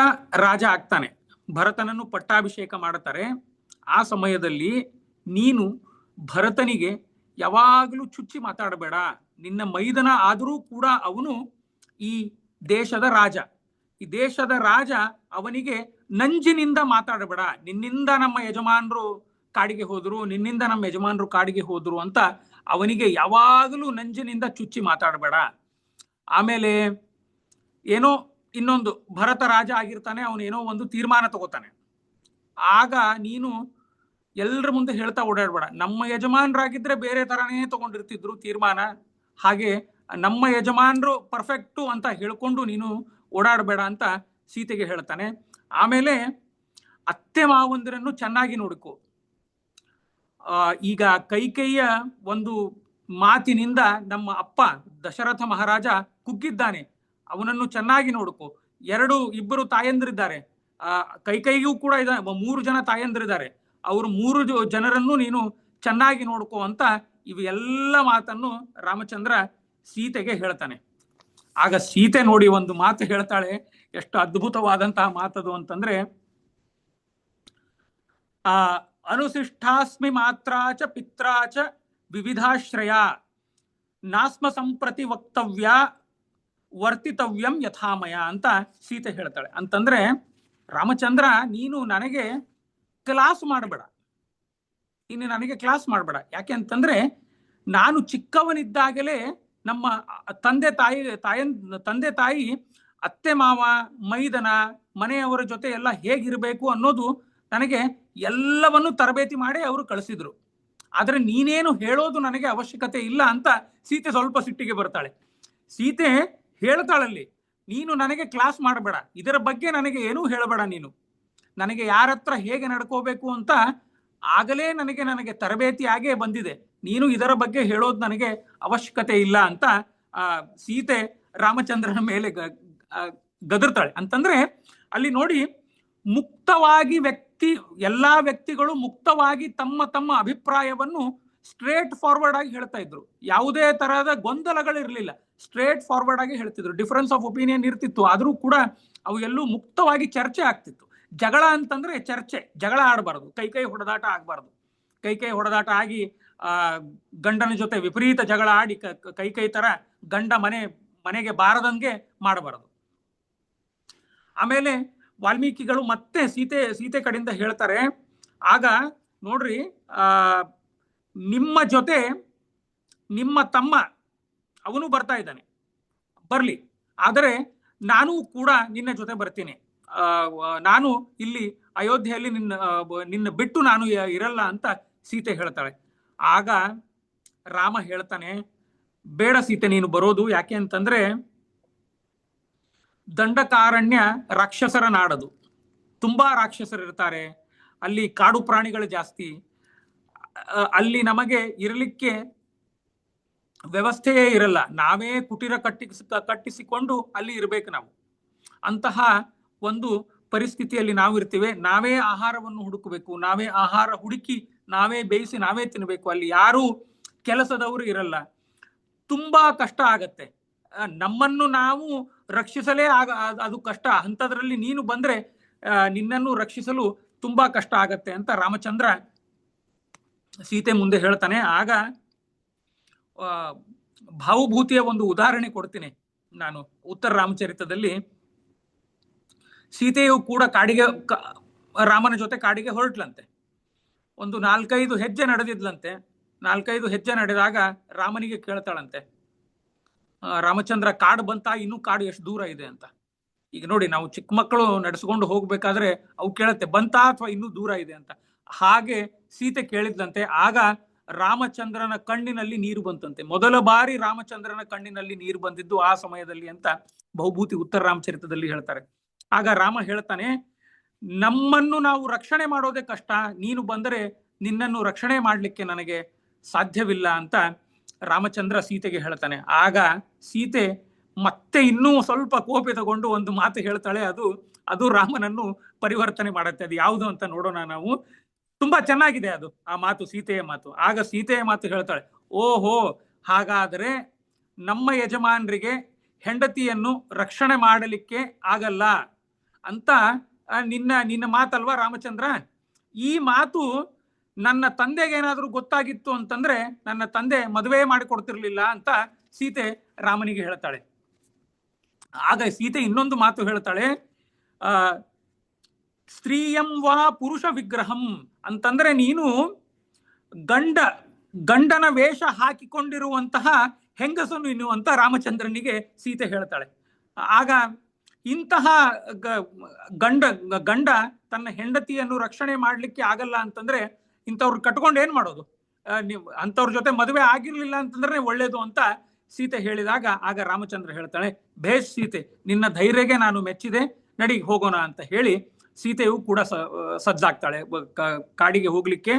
ರಾಜ ಆಗ್ತಾನೆ, ಭರತನನ್ನು ಪಟ್ಟಾಭಿಷೇಕ ಮಾಡುತ್ತಾರೆ. ಆ ಸಮಯದಲ್ಲಿ ನೀನು ಭರತನಿಗೆ ಯಾವಾಗಲೂ ಚುಚ್ಚಿ ಮಾತಾಡಬೇಡ. ನಿನ್ನ ಮೈದನ ಆದರೂ ಕೂಡ ಅವನು ಈ ದೇಶದ ರಾಜ. ಈ ದೇಶದ ರಾಜ, ಅವನಿಗೆ ನಂಜಿನಿಂದ ಮಾತಾಡಬೇಡ. ನಿನ್ನಿಂದ ನಮ್ಮ ಯಜಮಾನರು ಕಾಡಿಗೆ ಹೋದ್ರು ಅಂತ ಅವನಿಗೆ ಯಾವಾಗಲೂ ನಂಜಿನಿಂದ ಚುಚ್ಚಿ ಮಾತಾಡಬೇಡ. ಆಮೇಲೆ ಏನೋ ಇನ್ನೊಂದು, ಭರತ ರಾಜ ಆಗಿರ್ತಾನೆ, ಅವನೇನೋ ಒಂದು ತೀರ್ಮಾನ ತಗೋತಾನೆ. ಆಗ ನೀನು ಎಲ್ಲರ ಮುಂದೆ ಹೇಳ್ತಾ ಓಡಾಡ್ಬೇಡ, ನಮ್ಮ ಯಜಮಾನರಾಗಿದ್ರೆ ಬೇರೆ ತರನೇ ತಗೊಂಡಿರ್ತಿದ್ರು ತೀರ್ಮಾನ, ಹಾಗೆ ನಮ್ಮ ಯಜಮಾನರು ಪರ್ಫೆಕ್ಟು ಅಂತ ಹೇಳ್ಕೊಂಡು ನೀನು ಓಡಾಡಬೇಡ ಅಂತ ಸೀತೆಗೆ ಹೇಳ್ತಾನೆ. ಆಮೇಲೆ ಅತ್ತೆ ಮಾವಂದಿರನ್ನು ಚೆನ್ನಾಗಿ ನೋಡ್ಕೋ. ಈಗ ಕೈಕೇಯಿಯ ಒಂದು ಮಾತಿನಿಂದ ನಮ್ಮ ಅಪ್ಪ ದಶರಥ ಮಹಾರಾಜ ಕುಗ್ಗಿದ್ದಾನೆ, ಅವನನ್ನು ಚೆನ್ನಾಗಿ ನೋಡ್ಕೋ. ಇಬ್ಬರು ತಾಯಂದಿರಿದ್ದಾರೆ, ಕೈಕೇಯಿಗೂ ಕೂಡ 3 ಜನ ತಾಯಂದಿರಿದ್ದಾರೆ, ಅವರು 3 ಜನರನ್ನು ನೀನು ಚೆನ್ನಾಗಿ ನೋಡ್ಕೋ ಅಂತ ಇವೆಲ್ಲ ಮಾತನ್ನು ರಾಮಚಂದ್ರ ಸೀತೆಗೆ ಹೇಳ್ತಾನೆ. ಆಗ ಸೀತೆ ನೋಡಿ ಒಂದು ಮಾತು ಹೇಳ್ತಾಳೆ, ಎಷ್ಟು ಅದ್ಭುತವಾದಂತಹ ಮಾತದು ಅಂತಂದ್ರೆ, ಅನುಶಿಷ್ಟಾಸ್ಮಿ ಮಾತ್ರಾಚ ಪಿತ್ರಾಚ ವಿವಿಧಾಶ್ರಯ ನಾಸ್ಮ ಸಂಪ್ರತಿ ವಕ್ತವ್ಯ ವರ್ತಿತವ್ಯಂ ಯಥಾಮಯ ಅಂತ ಸೀತೆ ಹೇಳ್ತಾಳೆ. ಅಂತಂದ್ರೆ ರಾಮಚಂದ್ರ, ನೀನು ನನಗೆ ಕ್ಲಾಸ್ ಮಾಡಬೇಡ, ಯಾಕೆ ಅಂತಂದ್ರೆ ನಾನು ಚಿಕ್ಕವನಿದ್ದಾಗಲೇ ನಮ್ಮ ತಂದೆ ತಾಯಿ ಅತ್ತೆ ಮಾವ ಮೈದನ ಮನೆಯವರ ಜೊತೆ ಎಲ್ಲ ಹೇಗಿರಬೇಕು ಅನ್ನೋದು ನನಗೆ ಎಲ್ಲವನ್ನು ತರಬೇತಿ ಮಾಡಿ ಅವರು ಕಳಿಸಿದ್ರು. ಆದ್ರೆ ನೀನೇನು ಹೇಳೋದು ನನಗೆ ಅವಶ್ಯಕತೆ ಇಲ್ಲ ಅಂತ ಸೀತೆ ಸ್ವಲ್ಪ ಸಿಟ್ಟಿಗೆ ಬರ್ತಾಳೆ. ಸೀತೆ ಹೇಳ್ತಾಳಲ್ಲಿ, ನೀನು ನನಗೆ ಕ್ಲಾಸ್ ಮಾಡಬೇಡ, ಇದರ ಬಗ್ಗೆ ನನಗೆ ಏನೂ ಹೇಳಬೇಡ, ನೀನು ನನಗೆ ಯಾರ ಹತ್ರ ಹೇಗೆ ನಡ್ಕೋಬೇಕು ಅಂತ ಆಗಲೇ ನನಗೆ ತರಬೇತಿ ಆಗೇ ಬಂದಿದೆ, ನೀನು ಇದರ ಬಗ್ಗೆ ಹೇಳೋದು ನನಗೆ ಅವಶ್ಯಕತೆ ಇಲ್ಲ ಅಂತ ಸೀತೆ ರಾಮಚಂದ್ರನ ಮೇಲೆ ಗದರ್ತಾಳೆ. ಅಂತಂದ್ರೆ ಅಲ್ಲಿ ನೋಡಿ, ಮುಕ್ತವಾಗಿ ಎಲ್ಲಾ ವ್ಯಕ್ತಿಗಳು ಮುಕ್ತವಾಗಿ ತಮ್ಮ ಅಭಿಪ್ರಾಯವನ್ನು ಸ್ಟ್ರೇಟ್ ಫಾರ್ವರ್ಡ್ ಆಗಿ ಹೇಳ್ತಾ ಇದ್ರು. ಯಾವುದೇ ತರಹದ ಗೊಂದಲಗಳಿರ್ಲಿಲ್ಲ, ಸ್ಟ್ರೇಟ್ ಫಾರ್ವರ್ಡ್ ಆಗಿ ಹೇಳ್ತಿದ್ರು. ಡಿಫರೆನ್ಸ್ ಆಫ್ ಒಪಿನಿಯನ್ ಇರ್ತಿತ್ತು, ಆದ್ರೂ ಕೂಡ ಅವು ಎಲ್ಲೂ ಮುಕ್ತವಾಗಿ ಚರ್ಚೆ ಆಗ್ತಿತ್ತು. ಜಗಳ ಅಂತಂದ್ರೆ ಚರ್ಚೆ, ಜಗಳ ಆಡಬಾರದು, ಕೈ ಹೊಡೆದಾಟ ಆಗಬಾರದು. ಕೈ ಹೊಡೆದಾಟ ಆಗಿ ಗಂಡನ ಜೊತೆ ವಿಪರೀತ ಜಗಳ ಆಡಿ ಕೈ ತರ ಗಂಡ ಮನೆಗೆ ಬಾರದಂಗೆ ಮಾಡಬಾರದು. ಆಮೇಲೆ ವಾಲ್ಮೀಕಿಗಳು ಮತ್ತೆ ಸೀತೆ ಕಡೆಯಿಂದ ಹೇಳ್ತಾರೆ, ಆಗ ನೋಡ್ರಿ, ನಿಮ್ಮ ಜೊತೆ ನಿಮ್ಮ ತಮ್ಮ ಅವನು ಬರ್ತಾ ಇದ್ದಾನೆ, ಬರ್ಲಿ, ಆದರೆ ನಾನು ಕೂಡ ನಿನ್ನ ಜೊತೆ ಬರ್ತೀನಿ, ನಾನು ಇಲ್ಲಿ ಅಯೋಧ್ಯೆಯಲ್ಲಿ ನಿನ್ನ ಬಿಟ್ಟು ನಾನು ಇರಲ್ಲ ಅಂತ ಸೀತೆ ಹೇಳ್ತಾಳೆ. ಆಗ ರಾಮ ಹೇಳ್ತಾನೆ, ಬೇಡ ಸೀತೆ ನೀನು ಬರೋದು, ಯಾಕೆ ಅಂತಂದ್ರೆ ದಂಡಕಾರಣ್ಯ ರಾಕ್ಷಸರ ನಾಡದು, ತುಂಬಾ ರಾಕ್ಷಸರಿರ್ತಾರೆ, ಅಲ್ಲಿ ಕಾಡು ಪ್ರಾಣಿಗಳು ಜಾಸ್ತಿ, ಅಲ್ಲಿ ನಮಗೆ ಇರಲಿಕ್ಕೆ ವ್ಯವಸ್ಥೆಯೇ ಇರಲ್ಲ, ನಾವೇ ಕುಟೀರ ಕಟ್ಟಿಸಿಕೊಂಡು ಅಲ್ಲಿ ಇರಬೇಕು ನಾವು. ಅಂತಹ ಒಂದು ಪರಿಸ್ಥಿತಿಯಲ್ಲಿ ನಾವು ಇರ್ತೀವಿ, ನಾವೇ ಆಹಾರವನ್ನು ಹುಡುಕಬೇಕು, ನಾವೇ ಆಹಾರ ಹುಡುಕಿ ನಾವೇ ಬೇಯಿಸಿ ನಾವೇ ತಿನ್ನಬೇಕು, ಅಲ್ಲಿ ಯಾರೂ ಕೆಲಸದವರು ಇರಲ್ಲ, ತುಂಬಾ ಕಷ್ಟ ಆಗತ್ತೆ, ನಮ್ಮನ್ನು ನಾವು ರಕ್ಷಿಸಲೇ ಅದು ಕಷ್ಟ, ಅಂಥದ್ರಲ್ಲಿ ನೀನು ಬಂದ್ರೆ ನಿನ್ನನ್ನು ರಕ್ಷಿಸಲು ತುಂಬಾ ಕಷ್ಟ ಆಗತ್ತೆ ಅಂತ ರಾಮಚಂದ್ರ ಸೀತೆ ಮುಂದೆ ಹೇಳ್ತಾನೆ. ಆಗ ಭಾವಭೂತಿಯ ಒಂದು ಉದಾಹರಣೆ ಕೊಡ್ತೀನಿ ನಾನು. ಉತ್ತರ ರಾಮಚರಿತದಲ್ಲಿ ಸೀತೆಯು ಕೂಡ ಕಾಡಿಗೆ ರಾಮನ ಜೊತೆ ಕಾಡಿಗೆ ಹೊರಟ್ಲಂತೆ. ಒಂದು 4-5 ಹೆಜ್ಜೆ ನಡೆದಿದ್ಲಂತೆ. 4-5 ಹೆಜ್ಜೆ ನಡೆದಾಗ ರಾಮನಿಗೆ ಕೇಳ್ತಾಳಂತೆ, ರಾಮಚಂದ್ರ ಕಾಡು ಬಂತ, ಇನ್ನೂ ಕಾಡು ಎಷ್ಟು ದೂರ ಇದೆ ಅಂತ. ಈಗ ನೋಡಿ, ನಾವು ಚಿಕ್ಕ ಮಕ್ಕಳು ನಡೆಸ್ಕೊಂಡು ಹೋಗ್ಬೇಕಾದ್ರೆ ಅವು ಕೇಳತ್ತೆ ಬಂತಾ ಅಥವಾ ಇನ್ನೂ ದೂರ ಇದೆ ಅಂತ. ಹಾಗೆ ಸೀತೆ ಕೇಳಿದ್ಲಂತೆ. ಆಗ ರಾಮಚಂದ್ರನ ಕಣ್ಣಿನಲ್ಲಿ ನೀರು ಬಂತಂತೆ. ಮೊದಲ ಬಾರಿ ರಾಮಚಂದ್ರನ ಕಣ್ಣಿನಲ್ಲಿ ನೀರು ಬಂದಿದ್ದು ಆ ಸಮಯದಲ್ಲಿ ಅಂತ ಬಹುಭೂತಿ ಉತ್ತರ ರಾಮಚರಿತದಲ್ಲಿ ಹೇಳ್ತಾರೆ. ಆಗ ರಾಮ ಹೇಳ್ತಾನೆ, ನಮ್ಮನ್ನು ನಾವು ರಕ್ಷಣೆ ಮಾಡೋದೇ ಕಷ್ಟ, ನೀನು ಬಂದರೆ ನಿನ್ನನ್ನು ರಕ್ಷಣೆ ಮಾಡ್ಲಿಕ್ಕೆ ನನಗೆ ಸಾಧ್ಯವಿಲ್ಲ ಅಂತ ರಾಮಚಂದ್ರ ಸೀತೆಗೆ ಹೇಳ್ತಾನೆ. ಆಗ ಸೀತೆ ಮತ್ತೆ ಇನ್ನೂ ಸ್ವಲ್ಪ ಕೋಪಿತಗೊಂಡು ಒಂದು ಮಾತು ಹೇಳ್ತಾಳೆ. ಅದು ರಾಮನನ್ನು ಪರಿವರ್ತನೆ ಮಾಡುತ್ತೆ. ಅದು ಯಾವುದು ಅಂತ ನೋಡೋಣ ನಾವು. ತುಂಬಾ ಚೆನ್ನಾಗಿದೆ ಅದು, ಆ ಮಾತು, ಸೀತೆಯ ಮಾತು. ಆಗ ಸೀತೆಯ ಮಾತು ಹೇಳ್ತಾಳೆ, ಓಹೋ, ಹಾಗಾದರೆ ನಮ್ಮ ಯಜಮಾನರಿಗೆ ಹೆಂಡತಿಯನ್ನು ರಕ್ಷಣೆ ಮಾಡಲಿಕ್ಕೆ ಆಗಲ್ಲ ಅಂತ ನಿನ್ನ ಮಾತಲ್ವಾ ರಾಮಚಂದ್ರ? ಈ ಮಾತು ನನ್ನ ತಂದೆಗೆ ಏನಾದ್ರೂ ಗೊತ್ತಾಗಿತ್ತು ಅಂತಂದ್ರೆ ನನ್ನ ತಂದೆ ಮದುವೆ ಮಾಡಿಕೊಡ್ತಿರ್ಲಿಲ್ಲ ಅಂತ ಸೀತೆ ರಾಮನಿಗೆ ಹೇಳ್ತಾಳೆ. ಆಗ ಸೀತೆ ಇನ್ನೊಂದು ಮಾತು ಹೇಳ್ತಾಳೆ, ಸ್ತ್ರೀಯಂ ವಾ ಪುರುಷ ವಿಗ್ರಹಂ ಅಂತಂದ್ರೆ ನೀನು ಗಂಡನ ವೇಷ ಹಾಕಿಕೊಂಡಿರುವಂತಹ ಹೆಂಗಸು ನೀನು ಅಂತ ರಾಮಚಂದ್ರನಿಗೆ ಸೀತೆ ಹೇಳ್ತಾಳೆ. ಆಗ ಇಂತಹ ಗಂಡ ತನ್ನ ಹೆಂಡತಿಯನ್ನು ರಕ್ಷಣೆ ಮಾಡ್ಲಿಕ್ಕೆ ಆಗಲ್ಲ ಅಂತಂದ್ರೆ ಇಂಥವ್ರು ಕಟ್ಕೊಂಡು ಏನ್ ಮಾಡೋದು? ಅಂಥವ್ರ ಜೊತೆ ಮದುವೆ ಆಗಿರ್ಲಿಲ್ಲ ಅಂತಂದ್ರೆ ಒಳ್ಳೇದು ಅಂತ ಸೀತೆ ಹೇಳಿದಾಗ ಆಗ ರಾಮಚಂದ್ರ ಹೇಳ್ತಾಳೆ, ಭೇಷ್ ಸೀತೆ, ನಿನ್ನ ಧೈರ್ಯಗೆ ನಾನು ಮೆಚ್ಚಿದೆ, ನಡಿ ಹೋಗೋಣ ಅಂತ ಹೇಳಿ ಸೀತೆಯು ಕೂಡ ಸಜ್ಜಾಗ್ತಾಳೆ ಕಾಡಿಗೆ ಹೋಗ್ಲಿಕ್ಕೆ.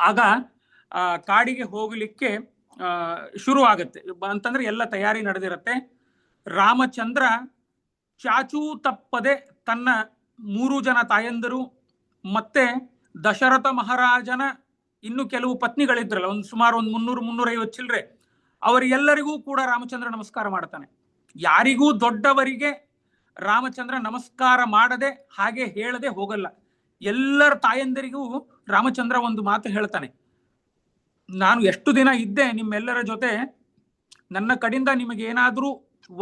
ಆಗ ಕಾಡಿಗೆ ಹೋಗ್ಲಿಕ್ಕೆ ಶುರು ಆಗತ್ತೆ ಅಂತಂದ್ರೆ ಎಲ್ಲ ತಯಾರಿ ನಡೆದಿರತ್ತೆ. ರಾಮಚಂದ್ರ ಚಾಚೂ ತಪ್ಪದೆ ತನ್ನ 3 ಜನ ತಾಯಂದಿರು ಮತ್ತೆ ದಶರಥ ಮಹಾರಾಜನ ಇನ್ನು ಕೆಲವು ಪತ್ನಿಗಳಿದ್ರಲ್ಲ, ಸುಮಾರು 300-350 ಚಿಲ್ಲರೆ, ಅವರಿಗೆಲ್ಲರಿಗೂ ಕೂಡ ರಾಮಚಂದ್ರ ನಮಸ್ಕಾರ ಮಾಡ್ತಾನೆ. ಯಾರಿಗೂ ದೊಡ್ಡವರಿಗೆ ರಾಮಚಂದ್ರ ನಮಸ್ಕಾರ ಮಾಡದೆ ಹಾಗೆ ಹೇಳದೆ ಹೋಗಲ್ಲ. ಎಲ್ಲರ ತಾಯಂದಿರಿಗೂ ರಾಮಚಂದ್ರ ಒಂದು ಮಾತು ಹೇಳ್ತಾನೆ, ನಾನು ಎಷ್ಟು ದಿನ ಇದ್ದೆ ನಿಮ್ಮೆಲ್ಲರ ಜೊತೆ, ನನ್ನ ಕಡೆಯಿಂದ ನಿಮಗೇನಾದ್ರೂ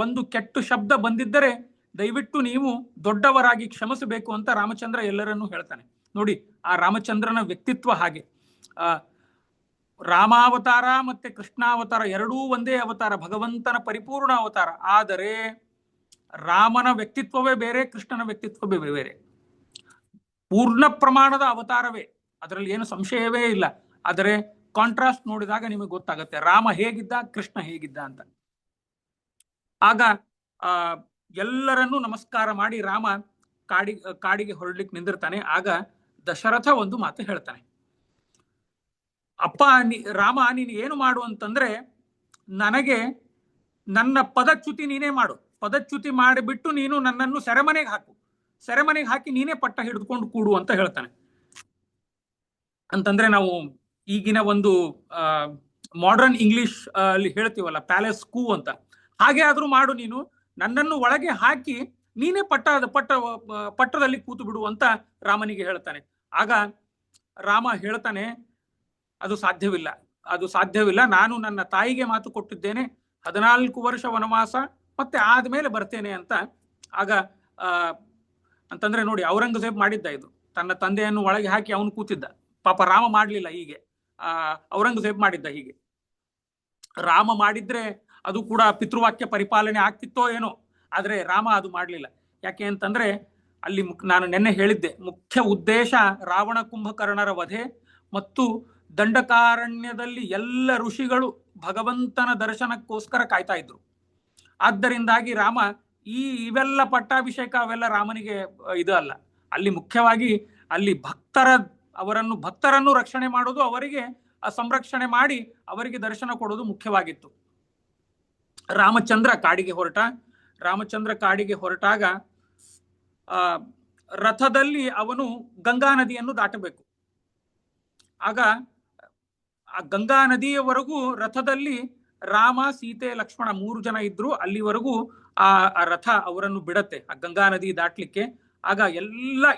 ಒಂದು ಕೆಟ್ಟ ಶಬ್ದ ಬಂದಿದ್ದರೆ ದಯವಿಟ್ಟು ನೀವು ದೊಡ್ಡವರಾಗಿ ಕ್ಷಮಿಸಬೇಕು ಅಂತ ರಾಮಚಂದ್ರ ಎಲ್ಲರನ್ನೂ ಹೇಳ್ತಾನೆ. ನೋಡಿ, ಆ ರಾಮಚಂದ್ರನ ವ್ಯಕ್ತಿತ್ವ ಹಾಗೆ. ರಾಮಾವತಾರ ಮತ್ತೆ ಕೃಷ್ಣಾವತಾರ ಎರಡೂ ಒಂದೇ ಅವತಾರ, ಭಗವಂತನ ಪರಿಪೂರ್ಣ ಅವತಾರ. ಆದರೆ ರಾಮನ ವ್ಯಕ್ತಿತ್ವವೇ ಬೇರೆ, ಕೃಷ್ಣನ ವ್ಯಕ್ತಿತ್ವವೇ ಬೇರೆ. ಪೂರ್ಣ ಪ್ರಮಾಣದ ಅವತಾರವೇ, ಅದರಲ್ಲಿ ಏನು ಸಂಶಯವೇ ಇಲ್ಲ. ಆದರೆ ಕಾಂಟ್ರಾಸ್ಟ್ ನೋಡಿದಾಗ ನಿಮಗೆ ಗೊತ್ತಾಗುತ್ತೆ ರಾಮ ಹೇಗಿದ್ದ, ಕೃಷ್ಣ ಹೇಗಿದ್ದ ಅಂತ. ಆಗ ಎಲ್ಲರನ್ನೂ ನಮಸ್ಕಾರ ಮಾಡಿ ರಾಮ ಕಾಡಿಗೆ ಹೊರಡ್ಲಿಕ್ಕೆ ನಿಂದಿರ್ತಾನೆ. ಆಗ ದಶರಥ ಒಂದು ಮಾತು ಹೇಳ್ತಾನೆ, ಅಪ್ಪ ರಾಮ, ನೀನು ಏನು ಮಾಡು ಅಂತಂದ್ರೆ ನನಗೆ ನನ್ನ ಪದಚ್ಯುತಿ ನೀನೇ ಮಾಡು, ಪದಚ್ಯುತಿ ಮಾಡಿಬಿಟ್ಟು ನೀನು ನನ್ನನ್ನು ಸೆರೆಮನೆಗೆ ಹಾಕಿ ನೀನೇ ಪಟ್ಟ ಹಿಡಿದುಕೊಂಡು ಕೂಡು ಅಂತ ಹೇಳ್ತಾನೆ. ಅಂತಂದ್ರೆ ನಾವು ಈಗಿನ ಒಂದು ಮಾಡರ್ನ್ ಇಂಗ್ಲಿಷ್ ಅಲ್ಲಿ ಹೇಳ್ತೀವಲ್ಲ, ಪ್ಯಾಲೇಸ್ ಕೂ ಅಂತ, ಹಾಗೆ ಆದ್ರೂ ಮಾಡು, ನೀನು ನನ್ನನ್ನು ಒಳಗೆ ಹಾಕಿ ನೀನೇ ಪಟ್ಟದಲ್ಲಿ ಕೂತು ಬಿಡು ಅಂತ ರಾಮನಿಗೆ ಹೇಳ್ತಾನೆ. ಆಗ ರಾಮ ಹೇಳ್ತಾನೆ, ಅದು ಸಾಧ್ಯವಿಲ್ಲ, ನಾನು ನನ್ನ ತಾಯಿಗೆ ಮಾತು ಕೊಟ್ಟಿದ್ದೇನೆ, 14 ವರ್ಷ ವನವಾಸ ಮತ್ತೆ ಆದ್ಮೇಲೆ ಬರ್ತೇನೆ ಅಂತ. ಆಗ ಅಂತಂದ್ರೆ ನೋಡಿ, ಔರಂಗಜೇಬ್ ಮಾಡಿದ್ದ ಇದು, ತನ್ನ ತಂದೆಯನ್ನು ಒಳಗೆ ಹಾಕಿ ಅವನು ಕೂತಿದ್ದ. ಪಾಪ ರಾಮ ಮಾಡ್ಲಿಲ್ಲ, ಹೀಗೆ ಔರಂಗಜೇಬ್ ಮಾಡಿದ್ದ. ಹೀಗೆ ರಾಮ ಮಾಡಿದ್ರೆ ಅದು ಕೂಡ ಪಿತೃವಾಕ್ಯ ಪರಿಪಾಲನೆ ಆಗ್ತಿತ್ತೋ ಏನೋ, ಆದ್ರೆ ರಾಮ ಅದು ಮಾಡ್ಲಿಲ್ಲ. ಯಾಕೆ ಅಂತಂದ್ರೆ ಅಲ್ಲಿ ನಾನು ನೆನ್ನೆ ಹೇಳಿದ್ದೆ, ಮುಖ್ಯ ಉದ್ದೇಶ ರಾವಣ ಕುಂಭಕರ್ಣರ ವಧೆ ಮತ್ತು ದಂಡಕಾರಣ್ಯದಲ್ಲಿ ಎಲ್ಲ ಋಷಿಗಳು ಭಗವಂತನ ದರ್ಶನಕ್ಕೋಸ್ಕರ ಕಾಯ್ತಾ ಇದ್ರು. ಆದ್ದರಿಂದಾಗಿ ರಾಮ ಇವೆಲ್ಲ ಪಟ್ಟಾಭಿಷೇಕ ಅವೆಲ್ಲ ರಾಮನಿಗೆ ಇದು ಅಲ್ಲ. ಅಲ್ಲಿ ಮುಖ್ಯವಾಗಿ ಅಲ್ಲಿ ಭಕ್ತರನ್ನು ರಕ್ಷಣೆ ಮಾಡೋದು, ಅವರಿಗೆ ಸಂರಕ್ಷಣೆ ಮಾಡಿ ಅವರಿಗೆ ದರ್ಶನ ಕೊಡೋದು ಮುಖ್ಯವಾಗಿತ್ತು. ರಾಮಚಂದ್ರ ಕಾಡಿಗೆ ಹೊರಟಾಗ ರಥದಲ್ಲಿ ಅವನು ಗಂಗಾ ನದಿಯನ್ನು ದಾಟಬೇಕು. ಆಗ ಆ ಗಂಗಾ ನದಿಯವರೆಗೂ ರಥದಲ್ಲಿ ರಾಮ, ಸೀತೆ, ಲಕ್ಷ್ಮಣ 3 ಜನ ಇದ್ರು. ಅಲ್ಲಿವರೆಗೂ ಆ ರಥ ಅವರನ್ನು ಬಿಡತ್ತೆ ಆ ಗಂಗಾ ನದಿ ದಾಟ್ಲಿಕ್ಕೆ. ಆಗ